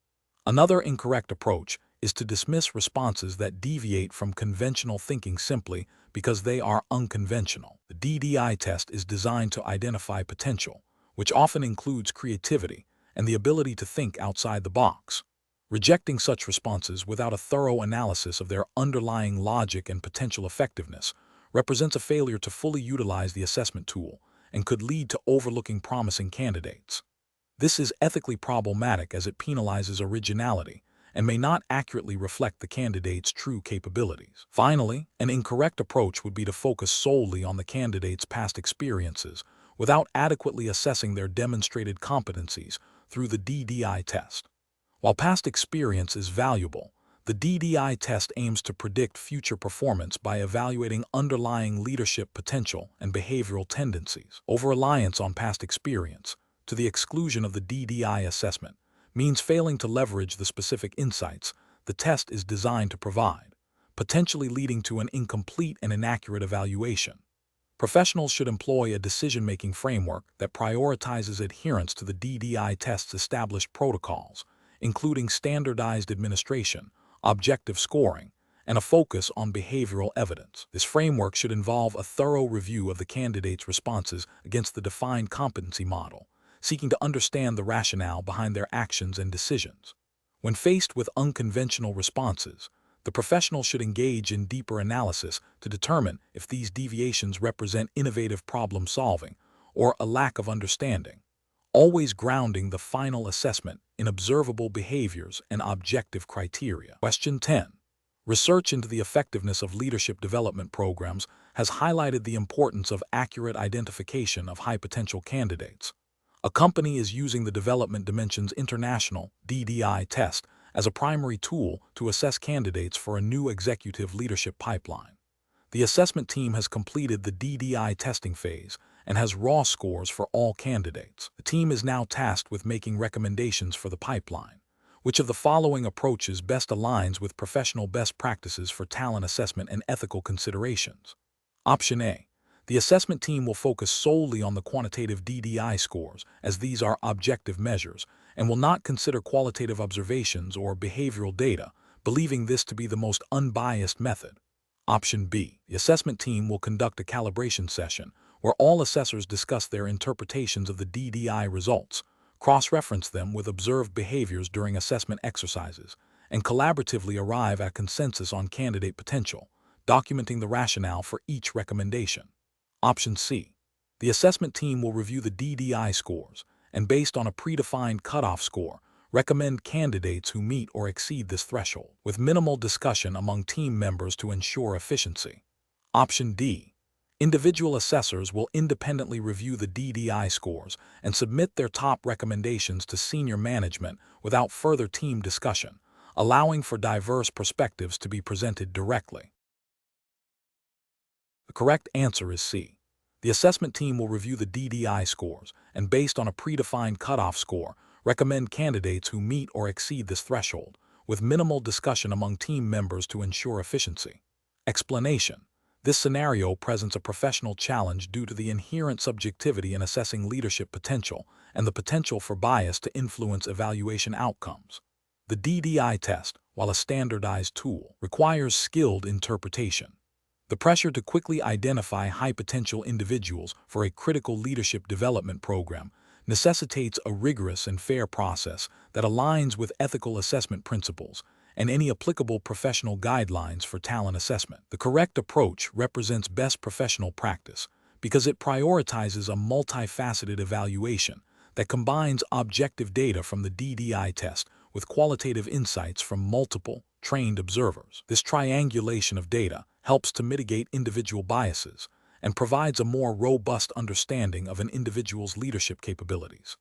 Another incorrect approach is to dismiss responses that deviate from conventional thinking simply because they are unconventional. The DDI test is designed to identify potential, which often includes creativity and the ability to think outside the box. Rejecting such responses without a thorough analysis of their underlying logic and potential effectiveness represents a failure to fully utilize the assessment tool and could lead to overlooking promising candidates. This is ethically problematic as it penalizes originality and may not accurately reflect the candidate's true capabilities. Finally, an incorrect approach would be to focus solely on the candidate's past experiences without adequately assessing their demonstrated competencies through the DDI test. While past experience is valuable, the DDI test aims to predict future performance by evaluating underlying leadership potential and behavioral tendencies. Over-reliance on past experience, to the exclusion of the DDI assessment, means failing to leverage the specific insights the test is designed to provide, potentially leading to an incomplete and inaccurate evaluation. Professionals should employ a decision-making framework that prioritizes adherence to the DDI test's established protocols, including standardized administration, objective scoring, and a focus on behavioral evidence. This framework should involve a thorough review of the candidate's responses against the defined competency model, seeking to understand the rationale behind their actions and decisions. When faced with unconventional responses, the professional should engage in deeper analysis to determine if these deviations represent innovative problem-solving or a lack of understanding, always grounding the final assessment in observable behaviors and objective criteria. Question 10. Research into the effectiveness of leadership development programs has highlighted the importance of accurate identification of high-potential candidates. A company is using the Development Dimensions International (DDI) test as a primary tool to assess candidates for a new executive leadership pipeline. The assessment team has completed the DDI testing phase and has raw scores for all candidates. The team is now tasked with making recommendations for the pipeline. Which of the following approaches best aligns with professional best practices for talent assessment and ethical considerations? Option A. The assessment team will focus solely on the quantitative DDI scores, as these are objective measures, and will not consider qualitative observations or behavioral data, believing this to be the most unbiased method. Option B. The assessment team will conduct a calibration session where all assessors discuss their interpretations of the DDI results, cross-reference them with observed behaviors during assessment exercises, and collaboratively arrive at consensus on candidate potential, documenting the rationale for each recommendation. Option C. The assessment team will review the DDI scores and, based on a predefined cutoff score, recommend candidates who meet or exceed this threshold, with minimal discussion among team members to ensure efficiency. Option D. Individual assessors will independently review the DDI scores and submit their top recommendations to senior management without further team discussion, allowing for diverse perspectives to be presented directly. The correct answer is C. The assessment team will review the DDI scores and, based on a predefined cutoff score, recommend candidates who meet or exceed this threshold, with minimal discussion among team members to ensure efficiency. Explanation. This scenario presents a professional challenge due to the inherent subjectivity in assessing leadership potential and the potential for bias to influence evaluation outcomes. The DDI test, while a standardized tool, requires skilled interpretation. The pressure to quickly identify high-potential individuals for a critical leadership development program necessitates a rigorous and fair process that aligns with ethical assessment principles and any applicable professional guidelines for talent assessment. The correct approach represents best professional practice because it prioritizes a multifaceted evaluation that combines objective data from the DDI test with qualitative insights from multiple, trained observers. This triangulation of data helps to mitigate individual biases and provides a more robust understanding of an individual's leadership capabilities.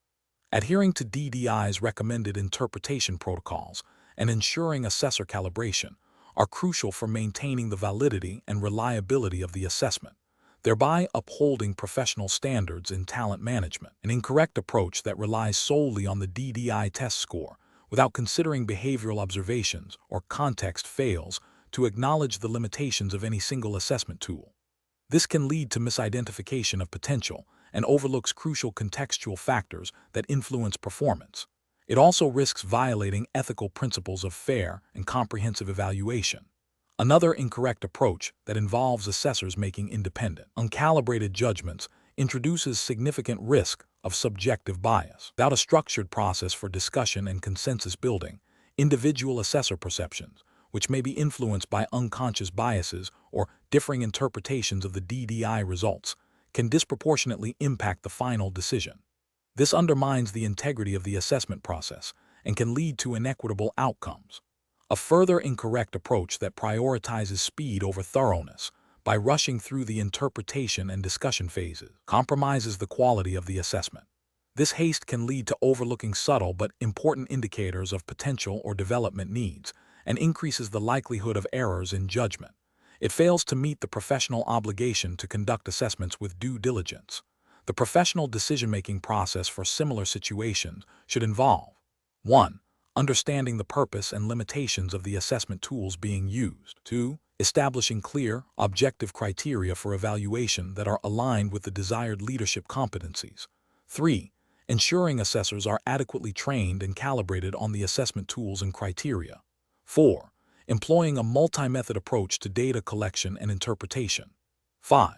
Adhering to DDI's recommended interpretation protocols and ensuring assessor calibration are crucial for maintaining the validity and reliability of the assessment, thereby upholding professional standards in talent management. An incorrect approach that relies solely on the DDI test score without considering behavioral observations or context fails to acknowledge the limitations of any single assessment tool. This can lead to misidentification of potential and overlooks crucial contextual factors that influence performance. It also risks violating ethical principles of fair and comprehensive evaluation. Another incorrect approach that involves assessors making independent, uncalibrated judgments introduces significant risk of subjective bias. Without a structured process for discussion and consensus building, individual assessor perceptions, which may be influenced by unconscious biases or differing interpretations of the DDI results, can disproportionately impact the final decision. This undermines the integrity of the assessment process and can lead to inequitable outcomes. A further incorrect approach that prioritizes speed over thoroughness by rushing through the interpretation and discussion phases compromises the quality of the assessment. This haste can lead to overlooking subtle but important indicators of potential or development needs and increases the likelihood of errors in judgment. It fails to meet the professional obligation to conduct assessments with due diligence. The professional decision-making process for similar situations should involve 1. Understanding the purpose and limitations of the assessment tools being used. 2. establishing clear, objective criteria for evaluation that are aligned with the desired leadership competencies. 3. Ensuring assessors are adequately trained and calibrated on the assessment tools and criteria. 4. Employing a multi-method approach to data collection and interpretation. 5.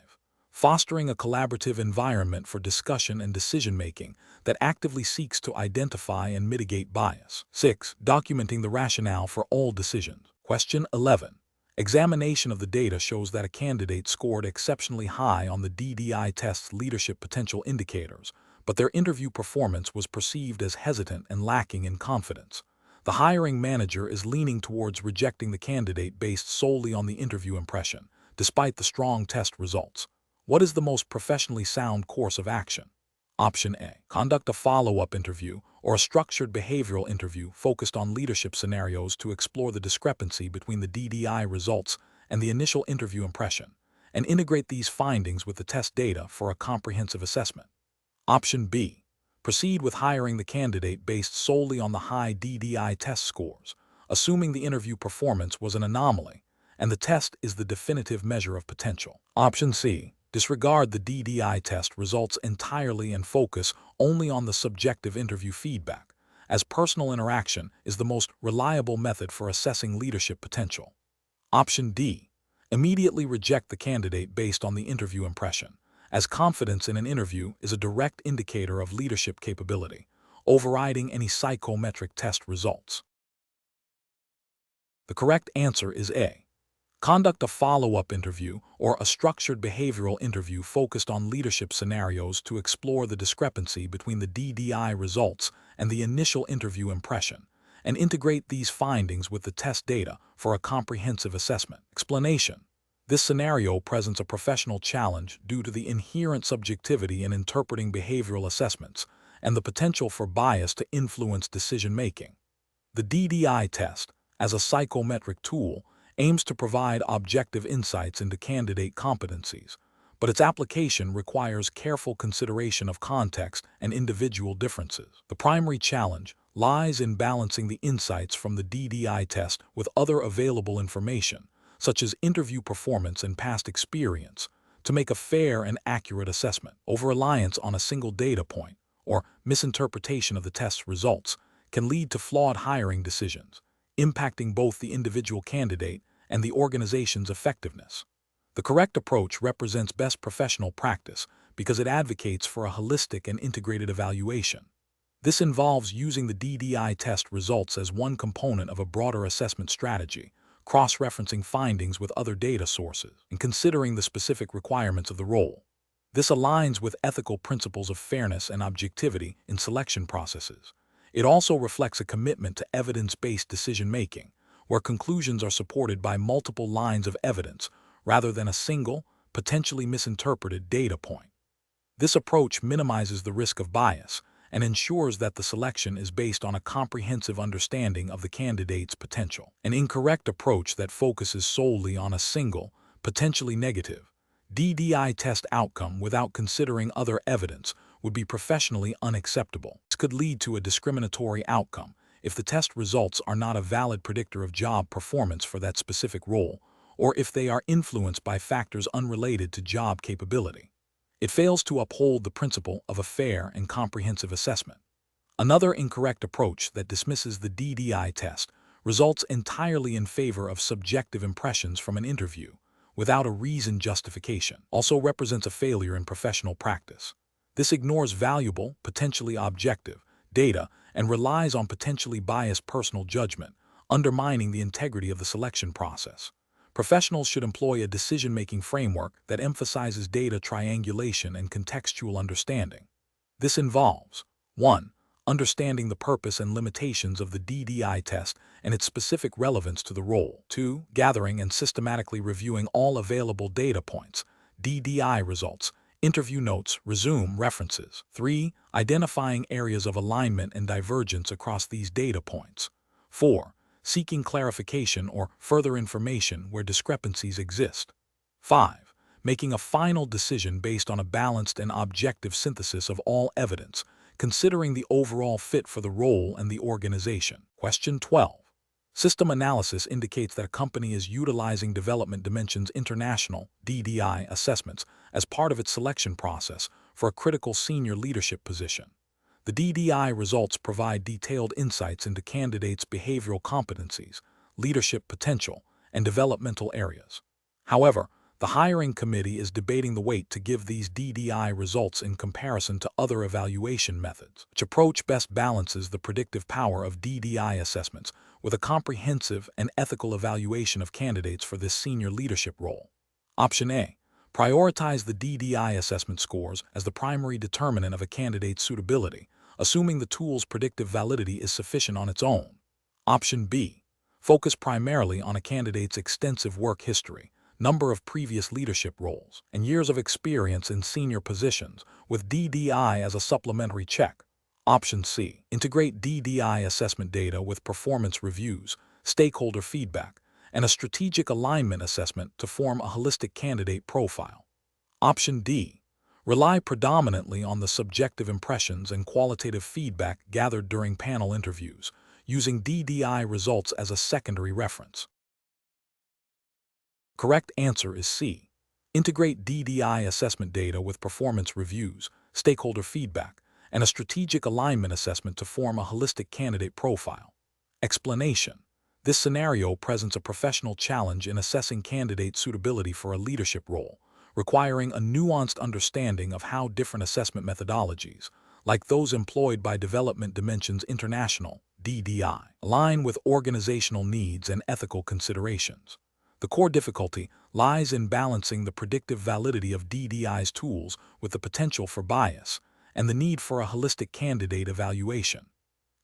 Fostering a collaborative environment for discussion and decision-making that actively seeks to identify and mitigate bias. 6. Documenting the rationale for all decisions. Question 11. Examination of the data shows that a candidate scored exceptionally high on the DDI test's leadership potential indicators, but their interview performance was perceived as hesitant and lacking in confidence. The hiring manager is leaning towards rejecting the candidate based solely on the interview impression, despite the strong test results. What is the most professionally sound course of action? Option A. Conduct a follow-up interview or a structured behavioral interview focused on leadership scenarios to explore the discrepancy between the DDI results and the initial interview impression, and integrate these findings with the test data for a comprehensive assessment. Option B. Proceed with hiring the candidate based solely on the high DDI test scores, assuming the interview performance was an anomaly, and the test is the definitive measure of potential. Option C. Disregard the DDI test results entirely and focus only on the subjective interview feedback, as personal interaction is the most reliable method for assessing leadership potential. Option D. Immediately reject the candidate based on the interview impression, as confidence in an interview is a direct indicator of leadership capability, overriding any psychometric test results. The correct answer is A. Conduct a follow-up interview or a structured behavioral interview focused on leadership scenarios to explore the discrepancy between the DDI results and the initial interview impression, and integrate these findings with the test data for a comprehensive assessment. Explanation. This scenario presents a professional challenge due to the inherent subjectivity in interpreting behavioral assessments and the potential for bias to influence decision-making. The DDI test, as a psychometric tool, aims to provide objective insights into candidate competencies, but its application requires careful consideration of context and individual differences. The primary challenge lies in balancing the insights from the DDI test with other available information, such as interview performance and past experience, to make a fair and accurate assessment. Over-reliance on a single data point, or misinterpretation of the test's results, can lead to flawed hiring decisions, impacting both the individual candidate and the organization's effectiveness. The correct approach represents best professional practice because it advocates for a holistic and integrated evaluation. This involves using the DDI test results as one component of a broader assessment strategy, cross-referencing findings with other data sources, and considering the specific requirements of the role. This aligns with ethical principles of fairness and objectivity in selection processes. It also reflects a commitment to evidence-based decision-making, where conclusions are supported by multiple lines of evidence rather than a single, potentially misinterpreted data point. This approach minimizes the risk of bias and ensures that the selection is based on a comprehensive understanding of the candidate's potential. An incorrect approach that focuses solely on a single, potentially negative, DDI test outcome without considering other evidence would be professionally unacceptable. This could lead to a discriminatory outcome if the test results are not a valid predictor of job performance for that specific role, or if they are influenced by factors unrelated to job capability. It fails to uphold the principle of a fair and comprehensive assessment. Another incorrect approach that dismisses the DDI test results entirely in favor of subjective impressions from an interview, without a reasoned justification, also represents a failure in professional practice. This ignores valuable, potentially objective, data and relies on potentially biased personal judgment, undermining the integrity of the selection process. Professionals should employ a decision-making framework that emphasizes data triangulation and contextual understanding. This involves 1. Understanding the purpose and limitations of the DDI test and its specific relevance to the role. 2. Gathering and systematically reviewing all available data points, DDI results, interview notes, resume references. 3. Identifying areas of alignment and divergence across these data points. 4. Seeking clarification or further information where discrepancies exist. 5. Making a final decision based on a balanced and objective synthesis of all evidence, considering the overall fit for the role and the organization. Question 12. System analysis indicates that a company is utilizing Development Dimensions International (DDI) assessments as part of its selection process for a critical senior leadership position. The DDI results provide detailed insights into candidates' behavioral competencies, leadership potential, and developmental areas. However, the hiring committee is debating the weight to give these DDI results in comparison to other evaluation methods. Which approach best balances the predictive power of DDI assessments with a comprehensive and ethical evaluation of candidates for this senior leadership role? Option A. Prioritize the DDI assessment scores as the primary determinant of a candidate's suitability, assuming the tool's predictive validity is sufficient on its own. Option B. Focus primarily on a candidate's extensive work history, number of previous leadership roles, and years of experience in senior positions, with DDI as a supplementary check. Option C. Integrate DDI assessment data with performance reviews, stakeholder feedback, and a strategic alignment assessment to form a holistic candidate profile. Option D. Rely predominantly on the subjective impressions and qualitative feedback gathered during panel interviews, using DDI results as a secondary reference. Correct answer is C. Integrate DDI assessment data with performance reviews, stakeholder feedback, and a strategic alignment assessment to form a holistic candidate profile. Explanation. This scenario presents a professional challenge in assessing candidate suitability for a leadership role, requiring a nuanced understanding of how different assessment methodologies, like those employed by Development Dimensions International (DDI), align with organizational needs and ethical considerations. The core difficulty lies in balancing the predictive validity of DDI's tools with the potential for bias and the need for a holistic candidate evaluation.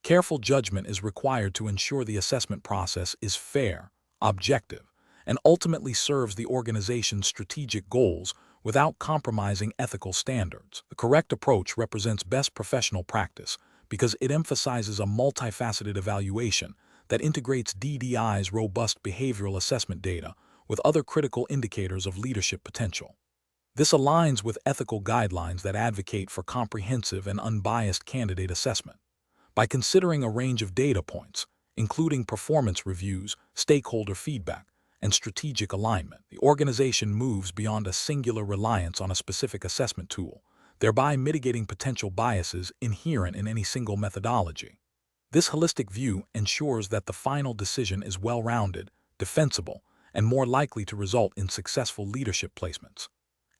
Careful judgment is required to ensure the assessment process is fair, objective, and ultimately serves the organization's strategic goals without compromising ethical standards. The correct approach represents best professional practice because it emphasizes a multifaceted evaluation that integrates DDI's robust behavioral assessment data with other critical indicators of leadership potential. This aligns with ethical guidelines that advocate for comprehensive and unbiased candidate assessment. By considering a range of data points, including performance reviews, stakeholder feedback, and strategic alignment, the organization moves beyond a singular reliance on a specific assessment tool, thereby mitigating potential biases inherent in any single methodology. This holistic view ensures that the final decision is well-rounded, defensible, and more likely to result in successful leadership placements.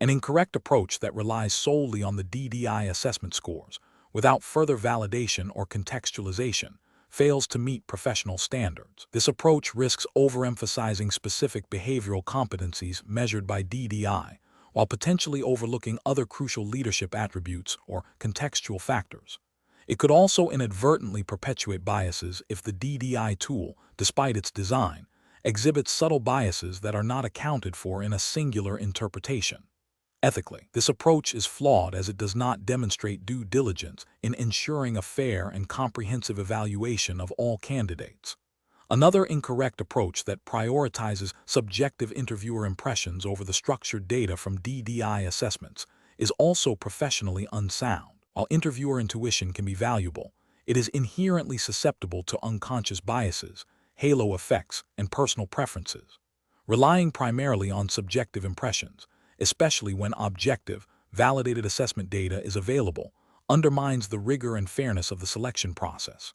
An incorrect approach that relies solely on the DDI assessment scores, without further validation or contextualization, fails to meet professional standards. This approach risks overemphasizing specific behavioral competencies measured by DDI, while potentially overlooking other crucial leadership attributes or contextual factors. It could also inadvertently perpetuate biases if the DDI tool, despite its design, exhibits subtle biases that are not accounted for in a singular interpretation. Ethically, this approach is flawed as it does not demonstrate due diligence in ensuring a fair and comprehensive evaluation of all candidates. Another incorrect approach that prioritizes subjective interviewer impressions over the structured data from DDI assessments is also professionally unsound. While interviewer intuition can be valuable, it is inherently susceptible to unconscious biases, halo effects, and personal preferences. Relying primarily on subjective impressions, especially when objective, validated assessment data is available, undermines the rigor and fairness of the selection process.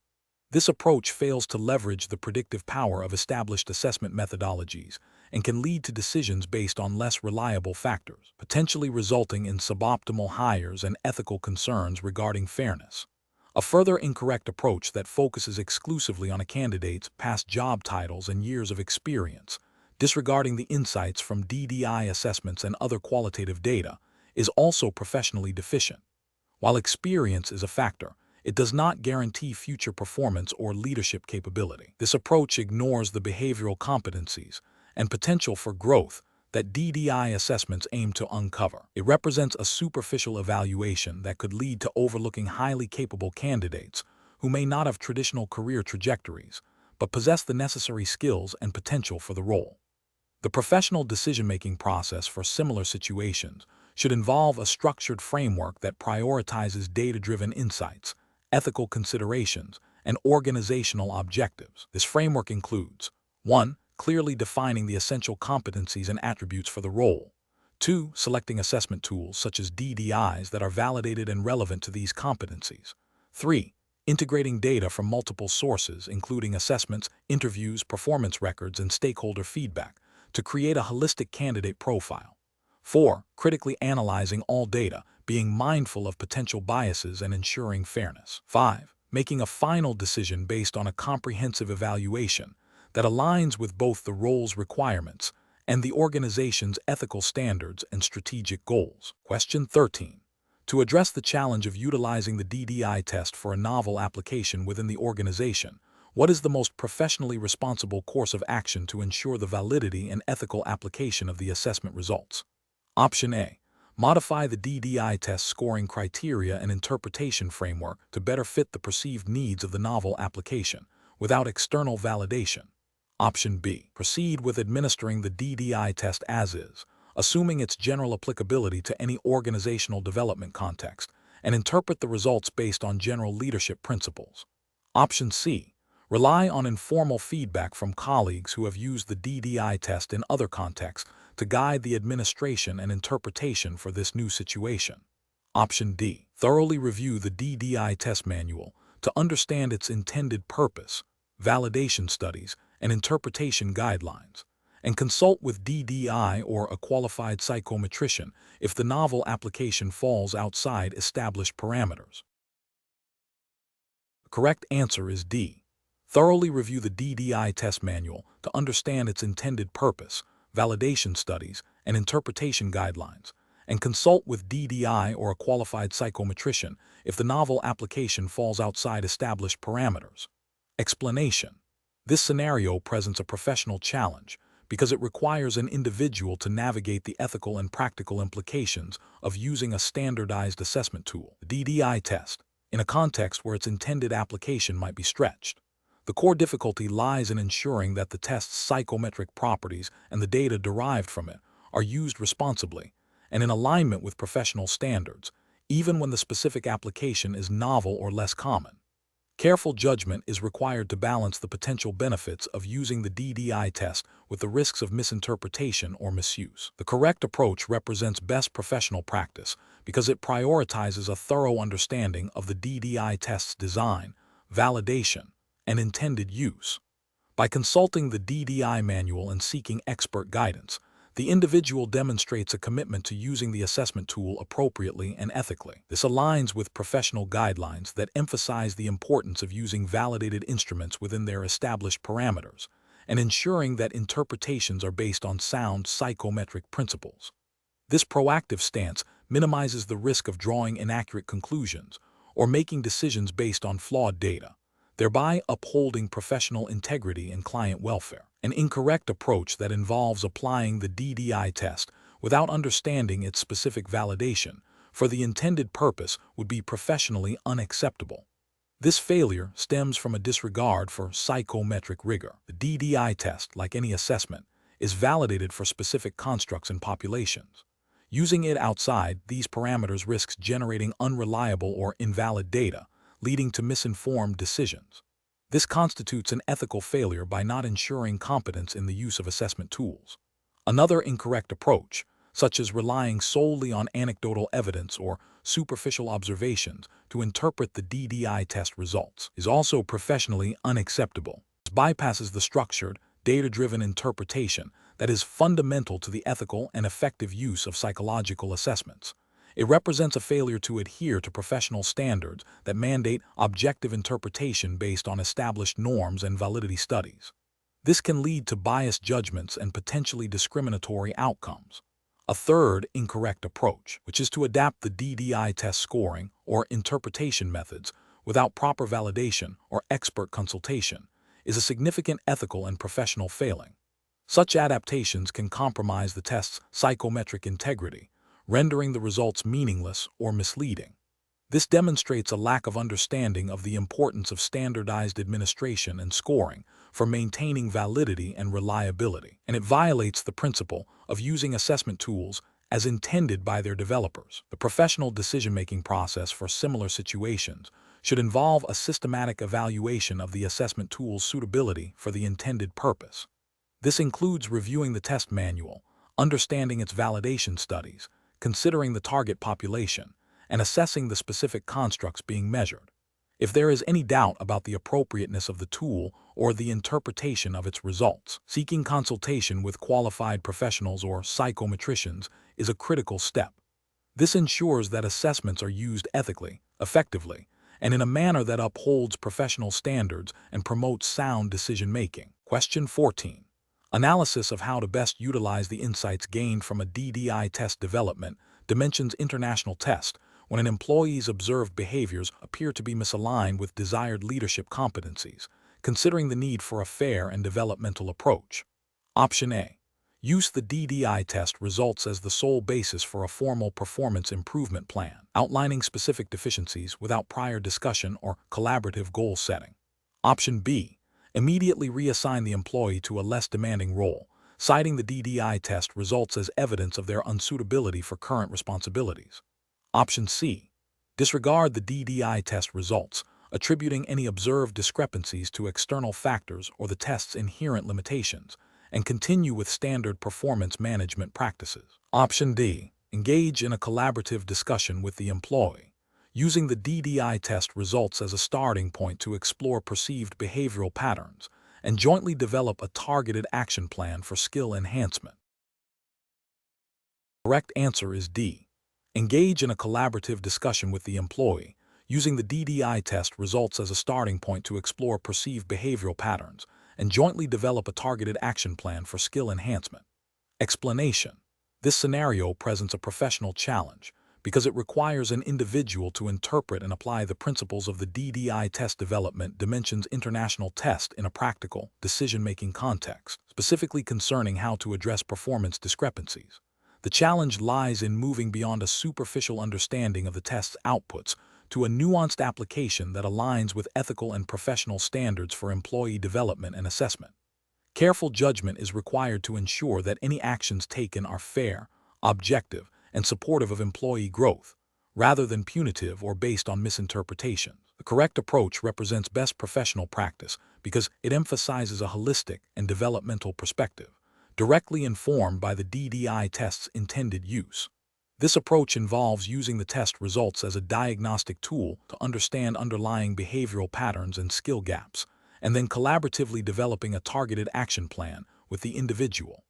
This approach fails to leverage the predictive power of established assessment methodologies and can lead to decisions based on less reliable factors, potentially resulting in suboptimal hires and ethical concerns regarding fairness. A further incorrect approach that focuses exclusively on a candidate's past job titles and years of experience, disregarding the insights from DDI assessments and other qualitative data, is also professionally deficient. While experience is a factor, it does not guarantee future performance or leadership capability. This approach ignores the behavioral competencies and potential for growth that DDI assessments aim to uncover. It represents a superficial evaluation that could lead to overlooking highly capable candidates who may not have traditional career trajectories, but possess the necessary skills and potential for the role. The professional decision-making process for similar situations should involve a structured framework that prioritizes data-driven insights, ethical considerations, and organizational objectives. This framework includes 1. Clearly defining the essential competencies and attributes for the role. 2. Selecting assessment tools such as DDIs that are validated and relevant to these competencies. 3. Integrating data from multiple sources, including assessments, interviews, performance records, and stakeholder feedback, to create a holistic candidate profile. 4. Critically analyzing all data, being mindful of potential biases and ensuring fairness. 5. Making a final decision based on a comprehensive evaluation that aligns with both the role's requirements and the organization's ethical standards and strategic goals. Question 13. To address the challenge of utilizing the DDI test for a novel application within the organization, what is the most professionally responsible course of action to ensure the validity and ethical application of the assessment results? Option A. Modify the DDI test scoring criteria and interpretation framework to better fit the perceived needs of the novel application, without external validation. Option B. Proceed with administering the DDI test as is, assuming its general applicability to any organizational development context, and interpret the results based on general leadership principles. Option C. Rely on informal feedback from colleagues who have used the DDI test in other contexts to guide the administration and interpretation for this new situation. Option D. Thoroughly review the DDI test manual to understand its intended purpose, validation studies, and interpretation guidelines, and consult with DDI or a qualified psychometrician if the novel application falls outside established parameters. The correct answer is D. Thoroughly review the DDI test manual to understand its intended purpose, validation studies, and interpretation guidelines, and consult with DDI or a qualified psychometrician if the novel application falls outside established parameters. Explanation. This scenario presents a professional challenge because it requires an individual to navigate the ethical and practical implications of using a standardized assessment tool, the DDI test, in a context where its intended application might be stretched. The core difficulty lies in ensuring that the test's psychometric properties and the data derived from it are used responsibly and in alignment with professional standards, even when the specific application is novel or less common. Careful judgment is required to balance the potential benefits of using the DDI test with the risks of misinterpretation or misuse. The correct approach represents best professional practice because it prioritizes a thorough understanding of the DDI test's design, validation, and intended use. By consulting the DDI manual and seeking expert guidance, the individual demonstrates a commitment to using the assessment tool appropriately and ethically. This aligns with professional guidelines that emphasize the importance of using validated instruments within their established parameters and ensuring that interpretations are based on sound psychometric principles. This proactive stance minimizes the risk of drawing inaccurate conclusions or making decisions based on flawed data, thereby upholding professional integrity and client welfare. An incorrect approach that involves applying the DDI test without understanding its specific validation for the intended purpose would be professionally unacceptable. This failure stems from a disregard for psychometric rigor. The DDI test, like any assessment, is validated for specific constructs and populations. Using it outside these parameters risks generating unreliable or invalid data, leading to misinformed decisions. This constitutes an ethical failure by not ensuring competence in the use of assessment tools. Another incorrect approach, such as relying solely on anecdotal evidence or superficial observations to interpret the DDI test results, is also professionally unacceptable. It bypasses the structured, data-driven interpretation that is fundamental to the ethical and effective use of psychological assessments. It represents a failure to adhere to professional standards that mandate objective interpretation based on established norms and validity studies. This can lead to biased judgments and potentially discriminatory outcomes. A third incorrect approach, which is to adapt the DDI test scoring or interpretation methods without proper validation or expert consultation, is a significant ethical and professional failing. Such adaptations can compromise the test's psychometric integrity, rendering the results meaningless or misleading. This demonstrates a lack of understanding of the importance of standardized administration and scoring for maintaining validity and reliability, and it violates the principle of using assessment tools as intended by their developers. The professional decision-making process for similar situations should involve a systematic evaluation of the assessment tool's suitability for the intended purpose. This includes reviewing the test manual, understanding its validation studies, considering the target population, and assessing the specific constructs being measured. If there is any doubt about the appropriateness of the tool or the interpretation of its results, seeking consultation with qualified professionals or psychometricians is a critical step. This ensures that assessments are used ethically, effectively, and in a manner that upholds professional standards and promotes sound decision-making. Question 14. Analysis of how to best utilize the insights gained from a DDI test development dimensions international test when an employee's observed behaviors appear to be misaligned with desired leadership competencies, considering the need for a fair and developmental approach. Option A. Use the DDI test results as the sole basis for a formal performance improvement plan, outlining specific deficiencies without prior discussion or collaborative goal setting. Option B. Immediately reassign the employee to a less demanding role, citing the DDI test results as evidence of their unsuitability for current responsibilities. Option C. Disregard the DDI test results, attributing any observed discrepancies to external factors or the test's inherent limitations, and continue with standard performance management practices. Option D. Engage in a collaborative discussion with the employee, using the DDI test results as a starting point to explore perceived behavioral patterns and jointly develop a targeted action plan for skill enhancement. The correct answer is D. Engage in a collaborative discussion with the employee, using the DDI test results as a starting point to explore perceived behavioral patterns and jointly develop a targeted action plan for skill enhancement. Explanation. This scenario presents a professional challenge because it requires an individual to interpret and apply the principles of the DDI test development dimensions international test in a practical, decision-making context, specifically concerning how to address performance discrepancies. The challenge lies in moving beyond a superficial understanding of the test's outputs to a nuanced application that aligns with ethical and professional standards for employee development and assessment. Careful judgment is required to ensure that any actions taken are fair, objective, and supportive of employee growth, rather than punitive or based on misinterpretations. The correct approach represents best professional practice because it emphasizes a holistic and developmental perspective, directly informed by the DDI test's intended use. This approach involves using the test results as a diagnostic tool to understand underlying behavioral patterns and skill gaps, and then collaboratively developing a targeted action plan with the individual.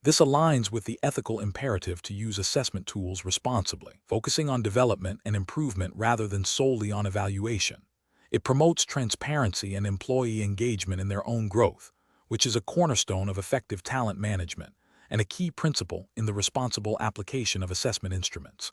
This aligns with the ethical imperative to use assessment tools responsibly, focusing on development and improvement rather than solely on evaluation. It promotes transparency and employee engagement in their own growth, which is a cornerstone of effective talent management and a key principle in the responsible application of assessment instruments.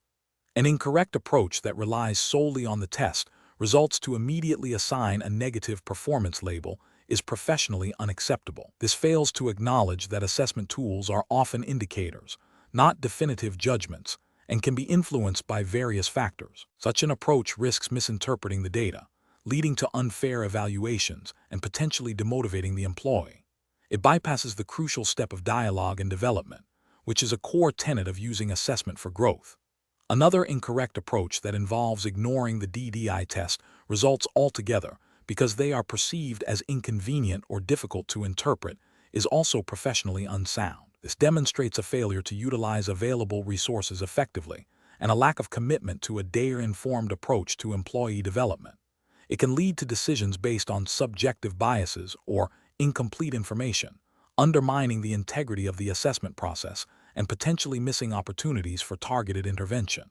An incorrect approach that relies solely on the test results to immediately assign a negative performance label is professionally unacceptable. This fails to acknowledge that assessment tools are often indicators, not definitive judgments, and can be influenced by various factors. Such an approach risks misinterpreting the data, leading to unfair evaluations and potentially demotivating the employee. It bypasses the crucial step of dialogue and development, which is a core tenet of using assessment for growth. Another incorrect approach that involves ignoring the DDI test results altogether because they are perceived as inconvenient or difficult to interpret is also professionally unsound. This demonstrates a failure to utilize available resources effectively and a lack of commitment to a data-informed approach to employee development. It can lead to decisions based on subjective biases or incomplete information, undermining the integrity of the assessment process and potentially missing opportunities for targeted intervention.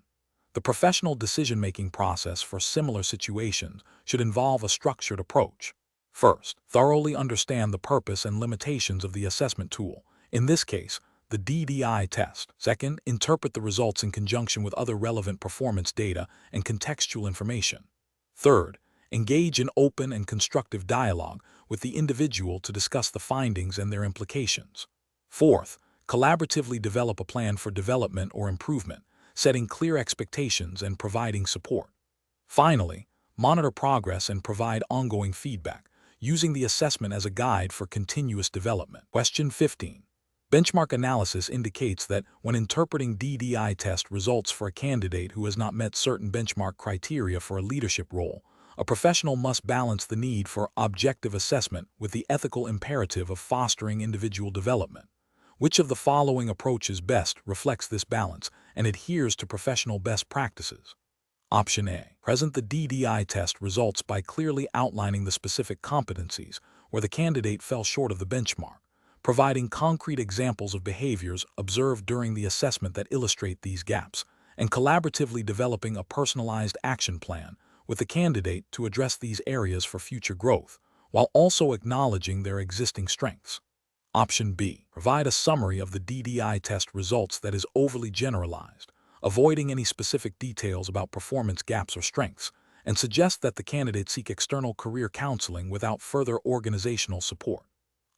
The professional decision-making process for similar situations should involve a structured approach. First, thoroughly understand the purpose and limitations of the assessment tool, in this case, the DDI test. Second, interpret the results in conjunction with other relevant performance data and contextual information. Third, engage in open and constructive dialogue with the individual to discuss the findings and their implications. Fourth, collaboratively develop a plan for development or improvement, setting clear expectations and providing support. Finally, monitor progress and provide ongoing feedback, using the assessment as a guide for continuous development. Question 15. Benchmark analysis indicates that when interpreting DDI test results for a candidate who has not met certain benchmark criteria for a leadership role, A professional must balance the need for objective assessment with the ethical imperative of fostering individual development. Which of the following approaches best reflects this balance and adheres to professional best practices? Option A. Present the DDI test results by clearly outlining the specific competencies where the candidate fell short of the benchmark, providing concrete examples of behaviors observed during the assessment that illustrate these gaps, and collaboratively developing a personalized action plan with the candidate to address these areas for future growth, while also acknowledging their existing strengths. Option B. Provide a summary of the DDI test results that is overly generalized, avoiding any specific details about performance gaps or strengths, and suggest that the candidate seek external career counseling without further organizational support.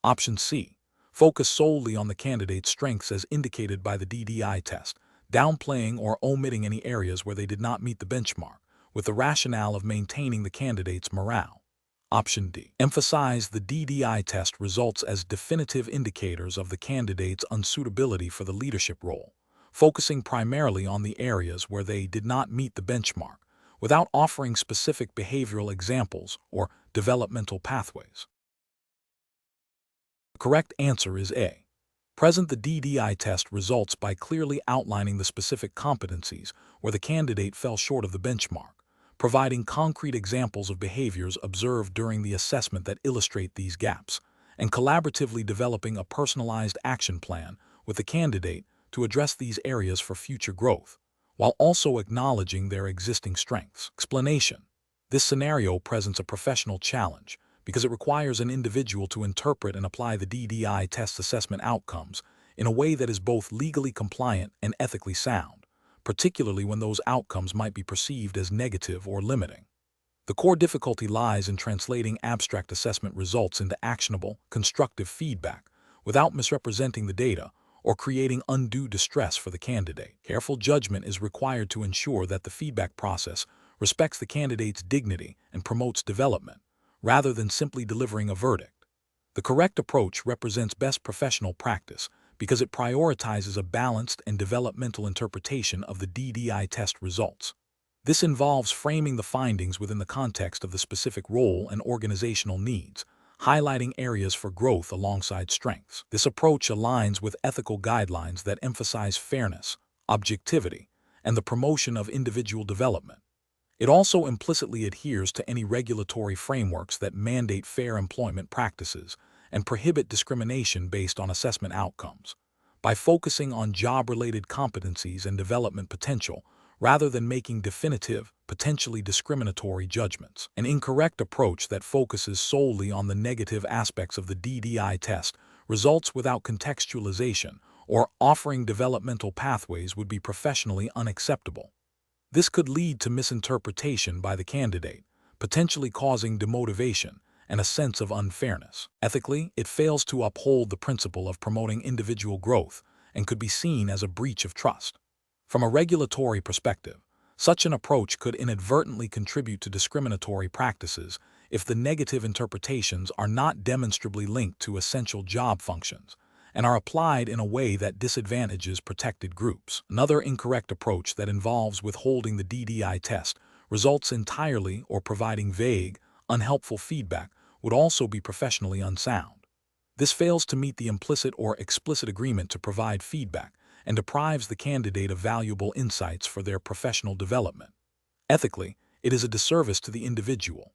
Option C. Focus solely on the candidate's strengths as indicated by the DDI test, downplaying or omitting any areas where they did not meet the benchmark, with the rationale of maintaining the candidate's morale. Option D. Emphasize the DDI test results as definitive indicators of the candidate's unsuitability for the leadership role, focusing primarily on the areas where they did not meet the benchmark, without offering specific behavioral examples or developmental pathways. The correct answer is A. Present the DDI test results by clearly outlining the specific competencies where the candidate fell short of the benchmark, providing concrete examples of behaviors observed during the assessment that illustrate these gaps, and collaboratively developing a personalized action plan with the candidate to address these areas for future growth, while also acknowledging their existing strengths. Explanation. This scenario presents a professional challenge because it requires an individual to interpret and apply the DDI test assessment outcomes in a way that is both legally compliant and ethically sound, particularly when those outcomes might be perceived as negative or limiting. The core difficulty lies in translating abstract assessment results into actionable, constructive feedback without misrepresenting the data or creating undue distress for the candidate. Careful judgment is required to ensure that the feedback process respects the candidate's dignity and promotes development, rather than simply delivering a verdict. The correct approach represents best professional practice because it prioritizes a balanced and developmental interpretation of the DDI test results. This involves framing the findings within the context of the specific role and organizational needs, highlighting areas for growth alongside strengths. This approach aligns with ethical guidelines that emphasize fairness, objectivity, and the promotion of individual development. It also implicitly adheres to any regulatory frameworks that mandate fair employment practices and prohibit discrimination based on assessment outcomes. By focusing on job-related competencies and development potential, rather than making definitive, potentially discriminatory judgments. An incorrect approach that focuses solely on the negative aspects of the DDI test results without contextualization or offering developmental pathways would be professionally unacceptable. This could lead to misinterpretation by the candidate, potentially causing demotivation and a sense of unfairness. Ethically, it fails to uphold the principle of promoting individual growth and could be seen as a breach of trust. From a regulatory perspective, such an approach could inadvertently contribute to discriminatory practices if the negative interpretations are not demonstrably linked to essential job functions and are applied in a way that disadvantages protected groups. Another incorrect approach that involves withholding the DDI test results entirely or providing vague, unhelpful feedback would also be professionally unsound. This fails to meet the implicit or explicit agreement to provide feedback and deprives the candidate of valuable insights for their professional development. Ethically, it is a disservice to the individual.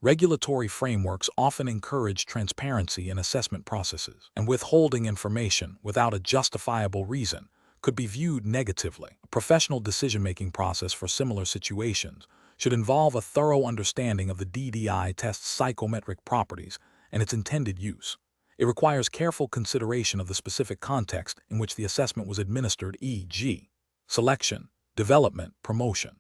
Regulatory frameworks often encourage transparency in assessment processes, and withholding information without a justifiable reason could be viewed negatively. A professional decision-making process for similar situations should involve a thorough understanding of the DDI test's psychometric properties and its intended use. It requires careful consideration of the specific context in which the assessment was administered, e.g., selection, development, promotion.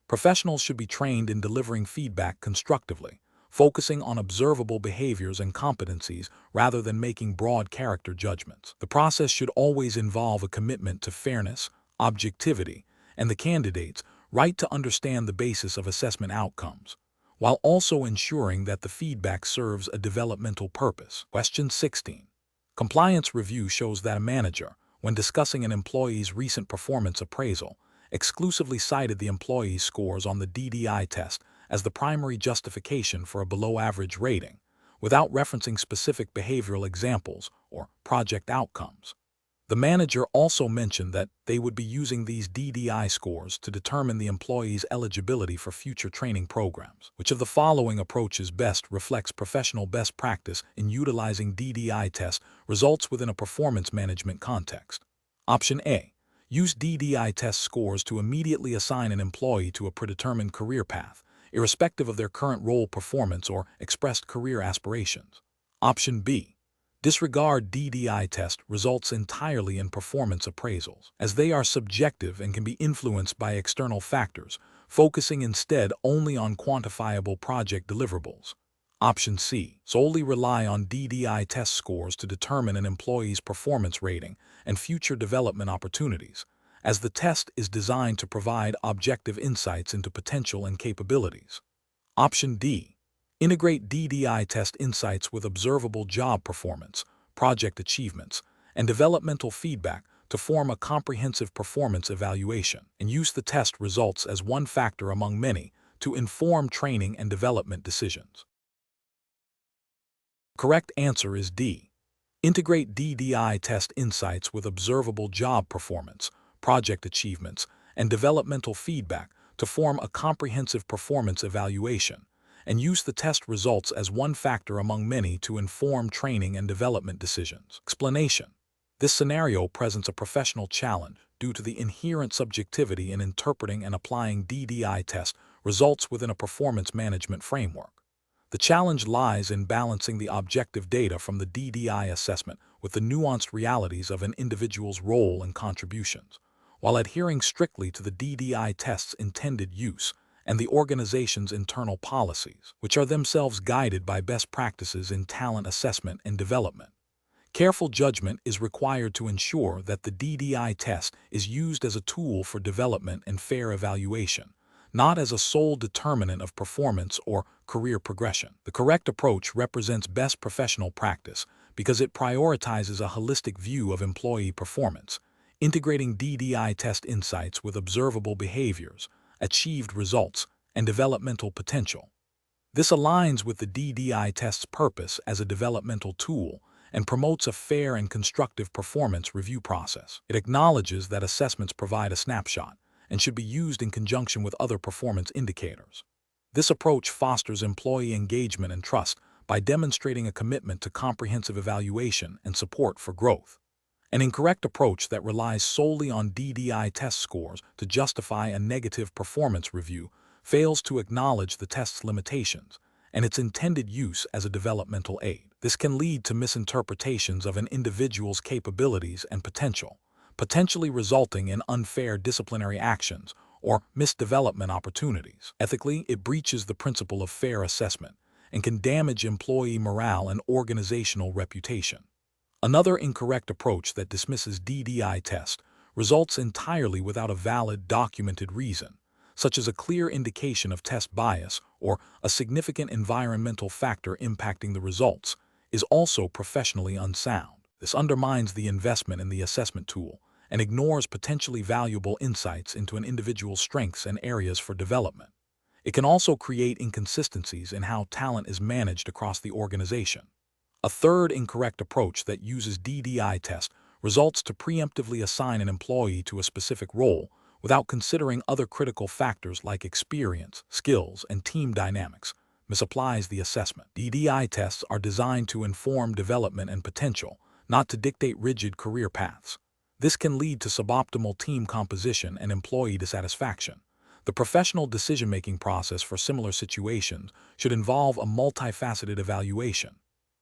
Professionals should be trained in delivering feedback constructively, focusing on observable behaviors and competencies rather than making broad character judgments. The process should always involve a commitment to fairness, objectivity, and the candidate's right to understand the basis of assessment outcomes, while also ensuring that the feedback serves a developmental purpose. Question 16. Compliance review shows that a manager, when discussing an employee's recent performance appraisal, exclusively cited the employee's scores on the DDI test as the primary justification for a below-average rating, without referencing specific behavioral examples or project outcomes. The manager also mentioned that they would be using these DDI scores to determine the employee's eligibility for future training programs. Which of the following approaches best reflects professional best practice in utilizing DDI test results within a performance management context? Option A. Use DDI test scores to immediately assign an employee to a predetermined career path, irrespective of their current role performance or expressed career aspirations. Option B. Disregard DDI test results entirely in performance appraisals, as they are subjective and can be influenced by external factors, focusing instead only on quantifiable project deliverables. Option C. Solely rely on DDI test scores to determine an employee's performance rating and future development opportunities, as the test is designed to provide objective insights into potential and capabilities. Option D. Integrate DDI test insights with observable job performance, project achievements, and developmental feedback to form a comprehensive performance evaluation, and use the test results as one factor among many to inform training and development decisions. Correct answer is D. Integrate DDI test insights with observable job performance, project achievements, and developmental feedback to form a comprehensive performance evaluation, and use the test results as one factor among many to inform training and development decisions. Explanation. This scenario presents a professional challenge due to the inherent subjectivity in interpreting and applying DDI test results within a performance management framework. The challenge lies in balancing the objective data from the DDI assessment with the nuanced realities of an individual's role and contributions, while adhering strictly to the DDI test's intended use and the organization's internal policies, which are themselves guided by best practices in talent assessment and development. Careful judgment is required to ensure that the DDI test is used as a tool for development and fair evaluation, not as a sole determinant of performance or career progression. The correct approach represents best professional practice because it prioritizes a holistic view of employee performance, integrating DDI test insights with observable behaviors, achieved results, and developmental potential. This aligns with the DDI test's purpose as a developmental tool and promotes a fair and constructive performance review process. It acknowledges that assessments provide a snapshot and should be used in conjunction with other performance indicators. This approach fosters employee engagement and trust by demonstrating a commitment to comprehensive evaluation and support for growth. An incorrect approach that relies solely on DDI test scores to justify a negative performance review fails to acknowledge the test's limitations and its intended use as a developmental aid. This can lead to misinterpretations of an individual's capabilities and potential, potentially resulting in unfair disciplinary actions or missed development opportunities. Ethically, it breaches the principle of fair assessment and can damage employee morale and organizational reputation. Another incorrect approach that dismisses DDI test results entirely without a valid documented reason, such as a clear indication of test bias or a significant environmental factor impacting the results, is also professionally unsound. This undermines the investment in the assessment tool and ignores potentially valuable insights into an individual's strengths and areas for development. It can also create inconsistencies in how talent is managed across the organization. A third incorrect approach that uses DDI test results to preemptively assign an employee to a specific role without considering other critical factors like experience, skills, and team dynamics, misapplies the assessment. DDI tests are designed to inform development and potential, not to dictate rigid career paths. This can lead to suboptimal team composition and employee dissatisfaction. The professional decision-making process for similar situations should involve a multifaceted evaluation.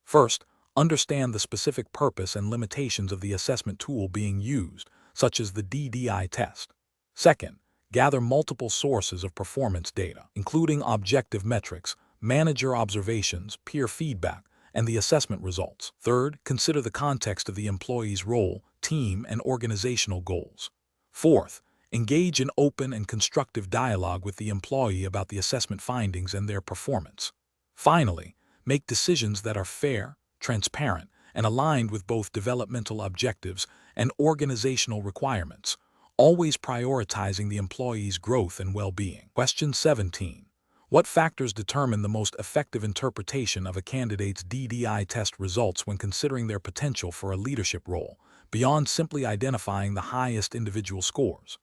First, understand the specific purpose and limitations of the assessment tool being used, such as the DDI test. Second, gather multiple sources of performance data, including objective metrics, manager observations, peer feedback, and the assessment results. Third, consider the context of the employee's role, team, and organizational goals. Fourth, engage in open and constructive dialogue with the employee about the assessment findings and their performance. Finally, make decisions that are fair, transparent, and aligned with both developmental objectives and organizational requirements, always prioritizing the employee's growth and well-being. Question 17. What factors determine the most effective interpretation of a candidate's DDI test results when considering their potential for a leadership role, beyond simply identifying the highest individual scores?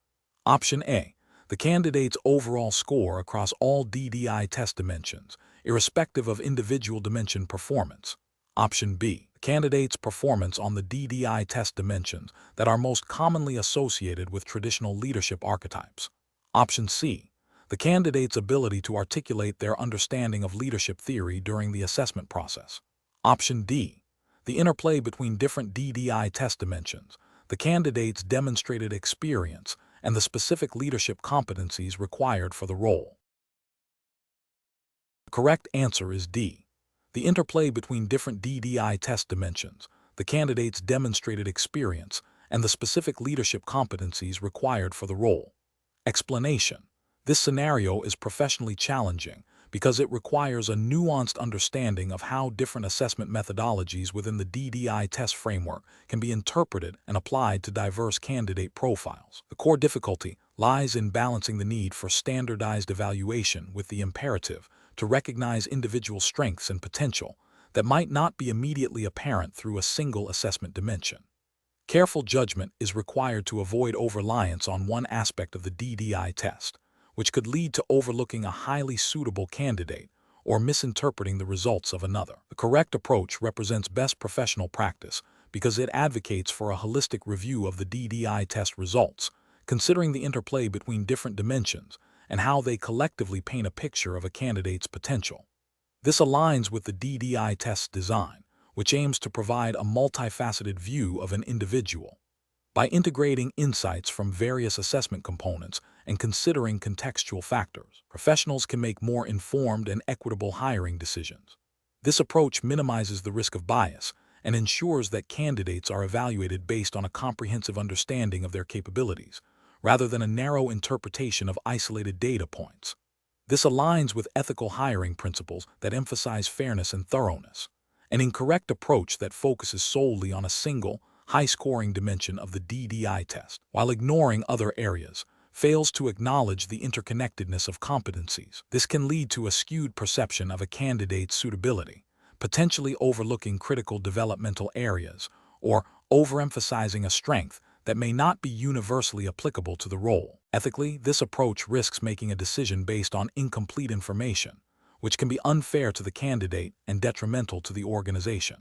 Option A. The candidate's overall score across all DDI test dimensions, irrespective of individual dimension performance. Option B. The candidate's performance on the DDI test dimensions that are most commonly associated with traditional leadership archetypes. Option C. The candidate's ability to articulate their understanding of leadership theory during the assessment process. Option D. The interplay between different DDI test dimensions, the candidate's demonstrated experience, and the specific leadership competencies required for the role. The correct answer is D. The interplay between different DDI test dimensions, the candidate's demonstrated experience, and the specific leadership competencies required for the role. Explanation. This scenario is professionally challenging because it requires a nuanced understanding of how different assessment methodologies within the DDI test framework can be interpreted and applied to diverse candidate profiles. The core difficulty lies in balancing the need for standardized evaluation with the imperative to recognize individual strengths and potential that might not be immediately apparent through a single assessment dimension. Careful judgment is required to avoid over-reliance on one aspect of the DDI test, which could lead to overlooking a highly suitable candidate or misinterpreting the results of another. The correct approach represents best professional practice because it advocates for a holistic review of the DDI test results, considering the interplay between different dimensions and how they collectively paint a picture of a candidate's potential. This aligns with the DDI test's design, which aims to provide a multifaceted view of an individual. By integrating insights from various assessment components and considering contextual factors, professionals can make more informed and equitable hiring decisions. This approach minimizes the risk of bias and ensures that candidates are evaluated based on a comprehensive understanding of their capabilities, rather than a narrow interpretation of isolated data points. This aligns with ethical hiring principles that emphasize fairness and thoroughness. An incorrect approach that focuses solely on a single, high-scoring dimension of the DDI test, while ignoring other areas, fails to acknowledge the interconnectedness of competencies. This can lead to a skewed perception of a candidate's suitability, potentially overlooking critical developmental areas or overemphasizing a strength that may not be universally applicable to the role. Ethically, this approach risks making a decision based on incomplete information, which can be unfair to the candidate and detrimental to the organization.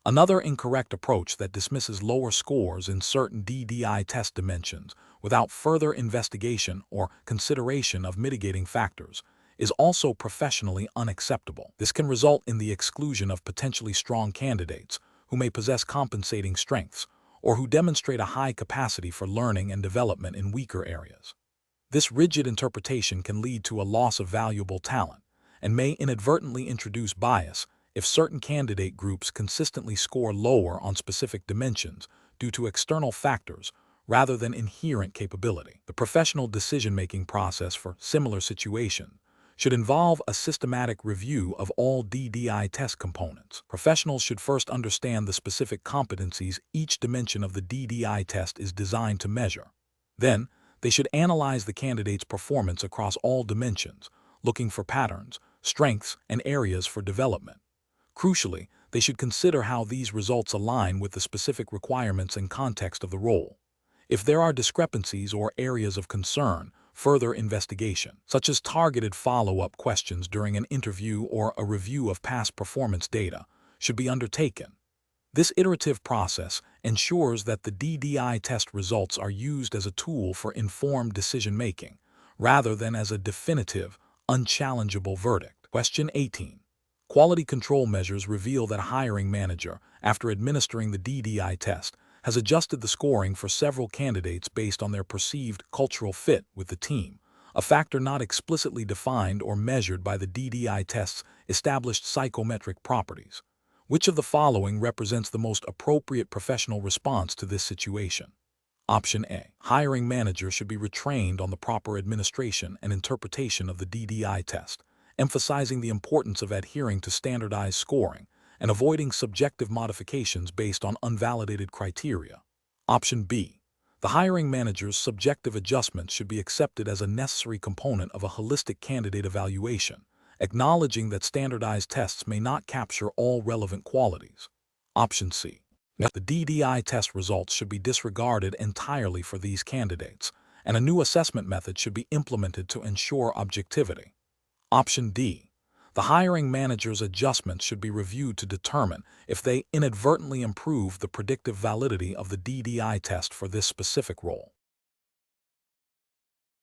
Another incorrect approach that dismisses lower scores in certain DDI test dimensions without further investigation or consideration of mitigating factors is also professionally unacceptable. This can result in the exclusion of potentially strong candidates who may possess compensating strengths or who demonstrate a high capacity for learning and development in weaker areas. This rigid interpretation can lead to a loss of valuable talent and may inadvertently introduce bias if certain candidate groups consistently score lower on specific dimensions due to external factors rather than inherent capability. The professional decision-making process for similar situations should involve a systematic review of all DDI test components. Professionals should first understand the specific competencies each dimension of the DDI test is designed to measure. Then, they should analyze the candidate's performance across all dimensions, looking for patterns, strengths, and areas for development. Crucially, they should consider how these results align with the specific requirements and context of the role. If there are discrepancies or areas of concern, further investigation, such as targeted follow-up questions during an interview or a review of past performance data, should be undertaken. This iterative process ensures that the DDI test results are used as a tool for informed decision-making, rather than as a definitive, unchallengeable verdict. Question 18. Quality control measures reveal that a hiring manager, after administering the DDI test, has adjusted the scoring for several candidates based on their perceived cultural fit with the team, a factor not explicitly defined or measured by the DDI test's established psychometric properties. Which of the following represents the most appropriate professional response to this situation? Option A. Hiring manager should be retrained on the proper administration and interpretation of the DDI test, emphasizing the importance of adhering to standardized scoring and avoiding subjective modifications based on unvalidated criteria. Option B. The hiring manager's subjective adjustments should be accepted as a necessary component of a holistic candidate evaluation, acknowledging that standardized tests may not capture all relevant qualities. Option C. The DDI test results should be disregarded entirely for these candidates, and a new assessment method should be implemented to ensure objectivity. Option D. The hiring manager's adjustments should be reviewed to determine if they inadvertently improve the predictive validity of the DDI test for this specific role.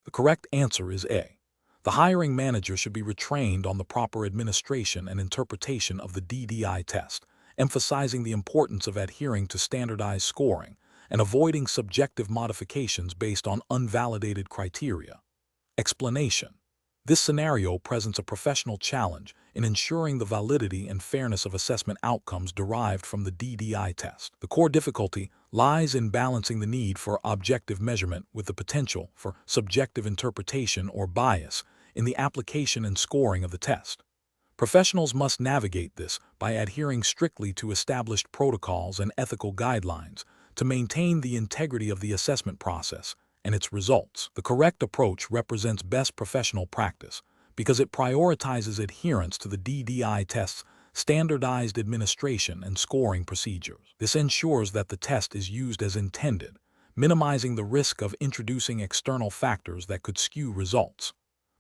The correct answer is A. The hiring manager should be retrained on the proper administration and interpretation of the DDI test, emphasizing the importance of adhering to standardized scoring and avoiding subjective modifications based on unvalidated criteria. Explanation. This scenario presents a professional challenge in ensuring the validity and fairness of assessment outcomes derived from the DDI test. The core difficulty lies in balancing the need for objective measurement with the potential for subjective interpretation or bias in the application and scoring of the test. Professionals must navigate this by adhering strictly to established protocols and ethical guidelines to maintain the integrity of the assessment process and its results. The correct approach represents best professional practice because it prioritizes adherence to the DDI test's standardized administration and scoring procedures. This ensures that the test is used as intended, minimizing the risk of introducing external factors that could skew results.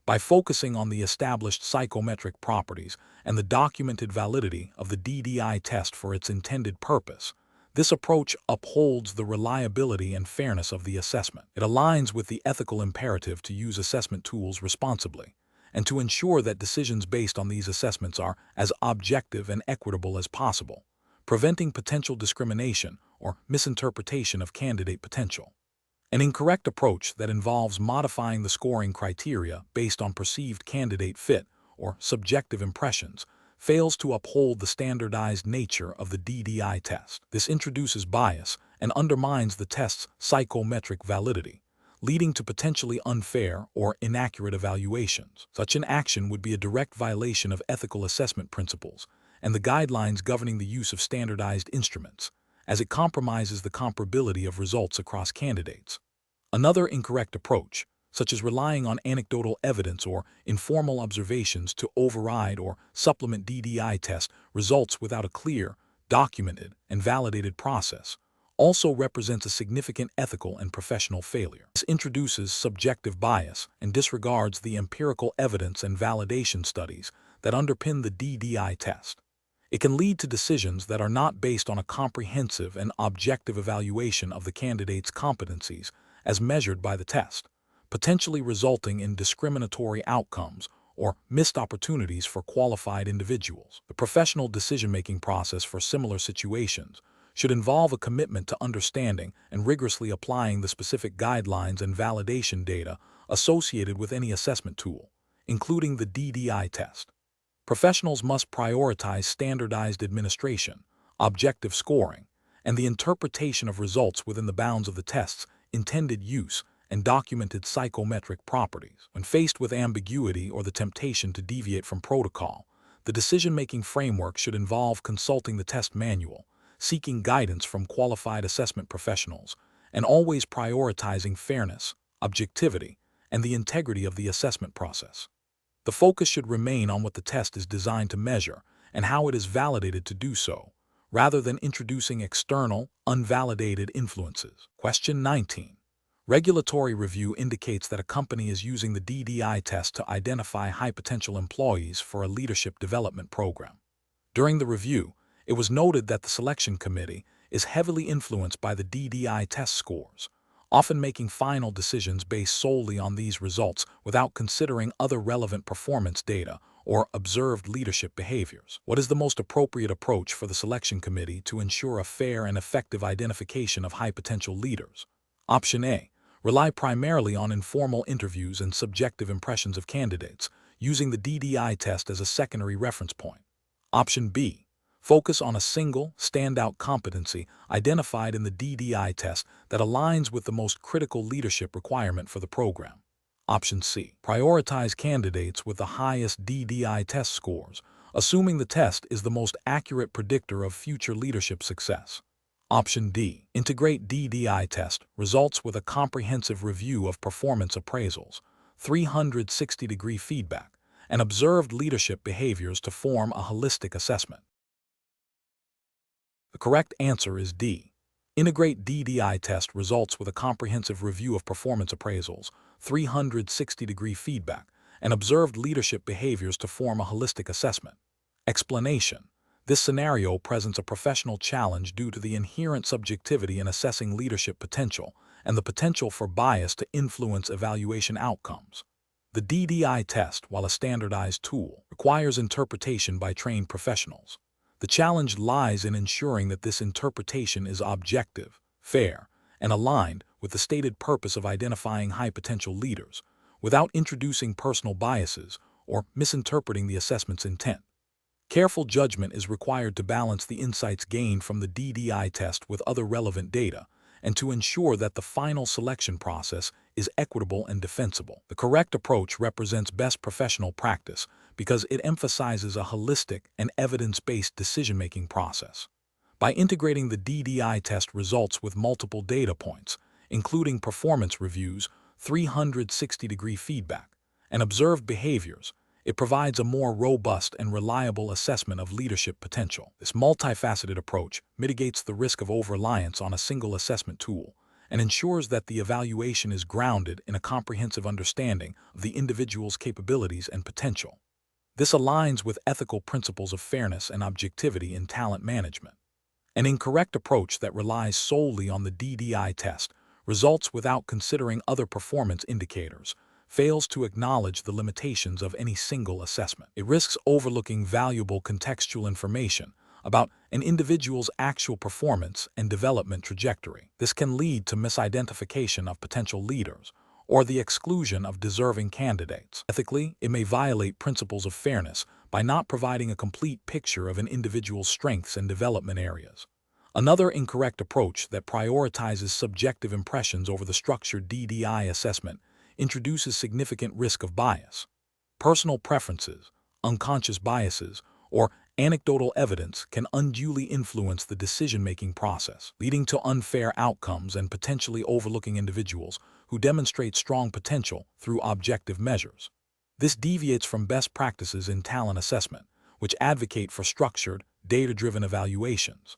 By focusing on the established psychometric properties and the documented validity of the DDI test for its intended purpose, this approach upholds the reliability and fairness of the assessment. It aligns with the ethical imperative to use assessment tools responsibly and to ensure that decisions based on these assessments are as objective and equitable as possible, preventing potential discrimination or misinterpretation of candidate potential. An incorrect approach that involves modifying the scoring criteria based on perceived candidate fit or subjective impressions fails to uphold the standardized nature of the DDI test. This introduces bias and undermines the test's psychometric validity, leading to potentially unfair or inaccurate evaluations. Such an action would be a direct violation of ethical assessment principles and the guidelines governing the use of standardized instruments, as it compromises the comparability of results across candidates. Another incorrect approach, such as relying on anecdotal evidence or informal observations to override or supplement DDI test results without a clear, documented, and validated process, also represents a significant ethical and professional failure. This introduces subjective bias and disregards the empirical evidence and validation studies that underpin the DDI test. It can lead to decisions that are not based on a comprehensive and objective evaluation of the candidate's competencies as measured by the test, potentially resulting in discriminatory outcomes or missed opportunities for qualified individuals. The professional decision-making process for similar situations should involve a commitment to understanding and rigorously applying the specific guidelines and validation data associated with any assessment tool, including the DDI test. Professionals must prioritize standardized administration, objective scoring, and the interpretation of results within the bounds of the test's intended use and documented psychometric properties. When faced with ambiguity or the temptation to deviate from protocol, the decision-making framework should involve consulting the test manual, seeking guidance from qualified assessment professionals, and always prioritizing fairness, objectivity, and the integrity of the assessment process. The focus should remain on what the test is designed to measure and how it is validated to do so, rather than introducing external, unvalidated influences. Question 19. Regulatory review indicates that a company is using the DDI test to identify high-potential employees for a leadership development program. During the review, it was noted that the selection committee is heavily influenced by the DDI test scores, often making final decisions based solely on these results without considering other relevant performance data or observed leadership behaviors. What is the most appropriate approach for the selection committee to ensure a fair and effective identification of high-potential leaders? Option A. Rely primarily on informal interviews and subjective impressions of candidates, using the DDI test as a secondary reference point. Option B. Focus on a single, standout competency identified in the DDI test that aligns with the most critical leadership requirement for the program. Option C. Prioritize candidates with the highest DDI test scores, assuming the test is the most accurate predictor of future leadership success. Option D. Integrate DDI test results with a comprehensive review of performance appraisals, 360-degree feedback, and observed leadership behaviors to form a holistic assessment. The correct answer is D. Integrate DDI test results with a comprehensive review of performance appraisals, 360-degree feedback, and observed leadership behaviors to form a holistic assessment. Explanation. This scenario presents a professional challenge due to the inherent subjectivity in assessing leadership potential and the potential for bias to influence evaluation outcomes. The DDI test, while a standardized tool, requires interpretation by trained professionals. The challenge lies in ensuring that this interpretation is objective, fair, and aligned with the stated purpose of identifying high-potential leaders, without introducing personal biases or misinterpreting the assessment's intent. Careful judgment is required to balance the insights gained from the DDI test with other relevant data, and to ensure that the final selection process is equitable and defensible. The correct approach represents best professional practice because it emphasizes a holistic and evidence-based decision-making process. By integrating the DDI test results with multiple data points, including performance reviews, 360-degree feedback, and observed behaviors, it provides a more robust and reliable assessment of leadership potential. This multifaceted approach mitigates the risk of over-reliance on a single assessment tool and ensures that the evaluation is grounded in a comprehensive understanding of the individual's capabilities and potential. This aligns with ethical principles of fairness and objectivity in talent management. An incorrect approach that relies solely on the DDI test results without considering other performance indicators, fails to acknowledge the limitations of any single assessment. It risks overlooking valuable contextual information about an individual's actual performance and development trajectory. This can lead to misidentification of potential leaders or the exclusion of deserving candidates. Ethically, it may violate principles of fairness by not providing a complete picture of an individual's strengths and development areas. Another incorrect approach that prioritizes subjective impressions over the structured DDI assessment introduces significant risk of bias. Personal preferences, unconscious biases, or anecdotal evidence can unduly influence the decision-making process, leading to unfair outcomes and potentially overlooking individuals who demonstrate strong potential through objective measures. This deviates from best practices in talent assessment, which advocate for structured, data-driven evaluations.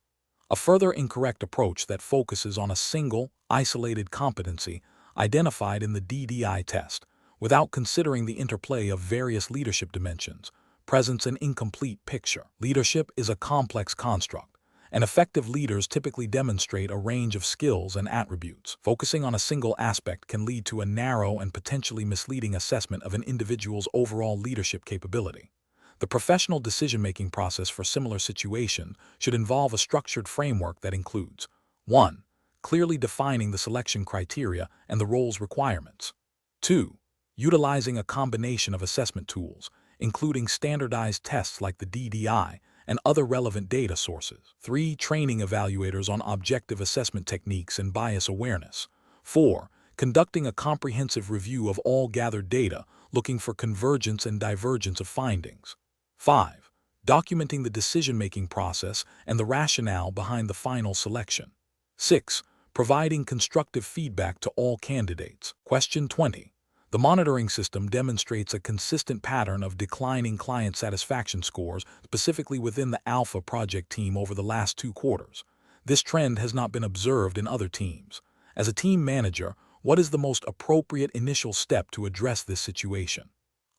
A further incorrect approach that focuses on a single, isolated competency identified in the DDI test, without considering the interplay of various leadership dimensions, presents an incomplete picture. Leadership is a complex construct, and effective leaders typically demonstrate a range of skills and attributes. Focusing on a single aspect can lead to a narrow and potentially misleading assessment of an individual's overall leadership capability. The professional decision-making process for similar situations should involve a structured framework that includes 1. Clearly defining the selection criteria and the role's requirements. 2. Utilizing a combination of assessment tools, including standardized tests like the DDI and other relevant data sources. 3. Training evaluators on objective assessment techniques and bias awareness. 4. Conducting a comprehensive review of all gathered data, looking for convergence and divergence of findings. 5. Documenting the decision-making process and the rationale behind the final selection. 6. Providing constructive feedback to all candidates. Question 20. The monitoring system demonstrates a consistent pattern of declining client satisfaction scores, specifically within the Alpha project team over the last 2 quarters. This trend has not been observed in other teams. As a team manager, what is the most appropriate initial step to address this situation?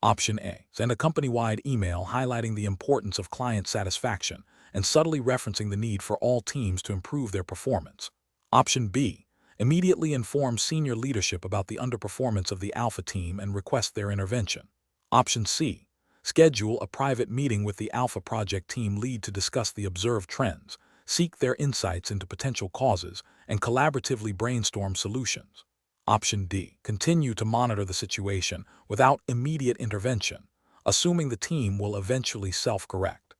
Option A. Send a company-wide email highlighting the importance of client satisfaction and subtly referencing the need for all teams to improve their performance. Option B. Immediately inform senior leadership about the underperformance of the Alpha team and request their intervention. Option C. Schedule a private meeting with the Alpha project team lead to discuss the observed trends, seek their insights into potential causes, and collaboratively brainstorm solutions. Option D. Continue to monitor the situation without immediate intervention, assuming the team will eventually self-correct.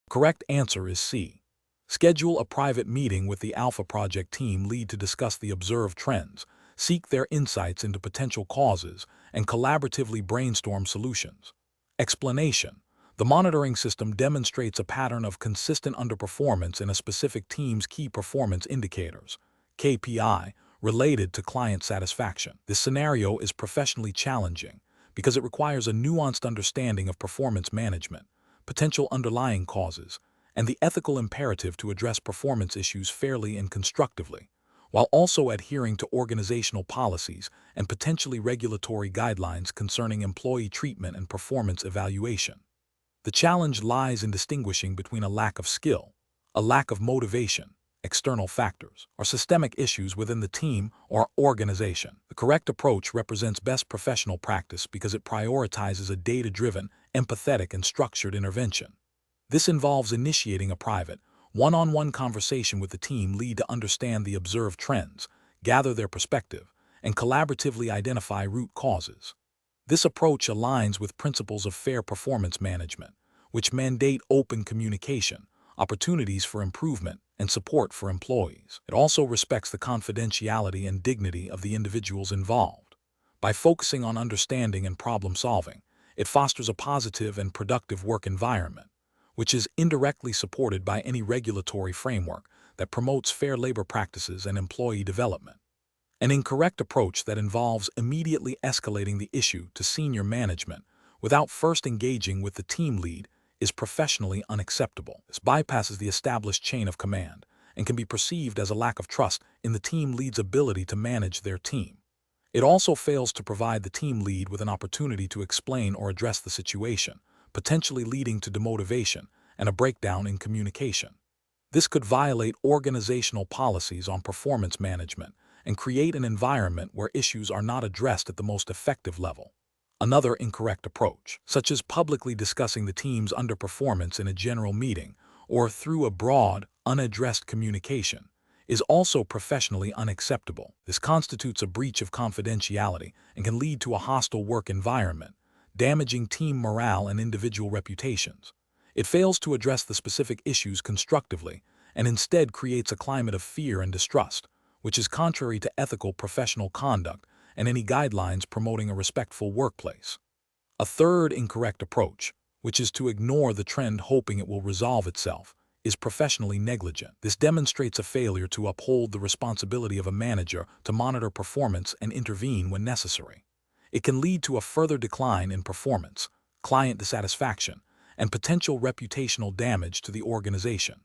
Correct answer is C. Schedule a private meeting with the Alpha project team lead to discuss the observed trends, seek their insights into potential causes, and collaboratively brainstorm solutions. Explanation. The monitoring system demonstrates a pattern of consistent underperformance in a specific team's key performance indicators, KPI, related to client satisfaction. This scenario is professionally challenging because it requires a nuanced understanding of performance management, potential underlying causes, and the ethical imperative to address performance issues fairly and constructively, while also adhering to organizational policies and potentially regulatory guidelines concerning employee treatment and performance evaluation. The challenge lies in distinguishing between a lack of skill, a lack of motivation, external factors, or systemic issues within the team or organization. The correct approach represents best professional practice because it prioritizes a data-driven, empathetic, and structured intervention. This involves initiating a private, one-on-one conversation with the team lead to understand the observed trends, gather their perspective, and collaboratively identify root causes. This approach aligns with principles of fair performance management, which mandate open communication, opportunities for improvement, and support for employees. It also respects the confidentiality and dignity of the individuals involved. By focusing on understanding and problem solving, it fosters a positive and productive work environment, which is indirectly supported by any regulatory framework that promotes fair labor practices and employee development. An incorrect approach that involves immediately escalating the issue to senior management without first engaging with the team lead is professionally unacceptable. This bypasses the established chain of command and can be perceived as a lack of trust in the team lead's ability to manage their team. It also fails to provide the team lead with an opportunity to explain or address the situation, potentially leading to demotivation and a breakdown in communication. This could violate organizational policies on performance management and create an environment where issues are not addressed at the most effective level. Another incorrect approach, such as publicly discussing the team's underperformance in a general meeting or through a broad, unaddressed communication, is also professionally unacceptable. This constitutes a breach of confidentiality and can lead to a hostile work environment, damaging team morale and individual reputations. It fails to address the specific issues constructively and instead creates a climate of fear and distrust, which is contrary to ethical professional conduct and any guidelines promoting a respectful workplace. A third incorrect approach, which is to ignore the trend hoping it will resolve itself, is professionally negligent. This demonstrates a failure to uphold the responsibility of a manager to monitor performance and intervene when necessary. It can lead to a further decline in performance, client dissatisfaction, and potential reputational damage to the organization.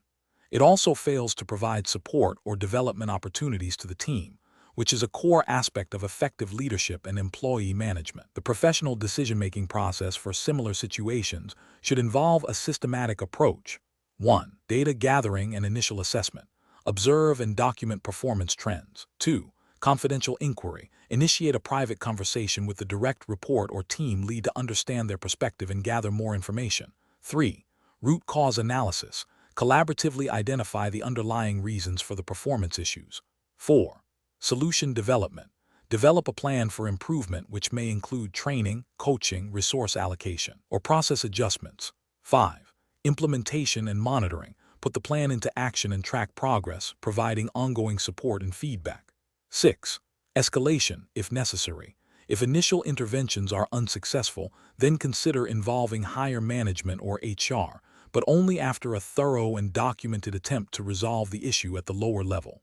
It also fails to provide support or development opportunities to the team, which is a core aspect of effective leadership and employee management. The professional decision-making process for similar situations should involve a systematic approach. 1. Data gathering and initial assessment. Observe and document performance trends. 2. Confidential inquiry. Initiate a private conversation with the direct report or team lead to understand their perspective and gather more information. 3. Root cause analysis. Collaboratively identify the underlying reasons for the performance issues. 4. Solution development. Develop a plan for improvement which may include training, coaching, resource allocation, or process adjustments. 5. Implementation and monitoring. Put the plan into action and track progress, providing ongoing support and feedback. 6. Escalation, if necessary. If initial interventions are unsuccessful, then consider involving higher management or HR, but only after a thorough and documented attempt to resolve the issue at the lower level.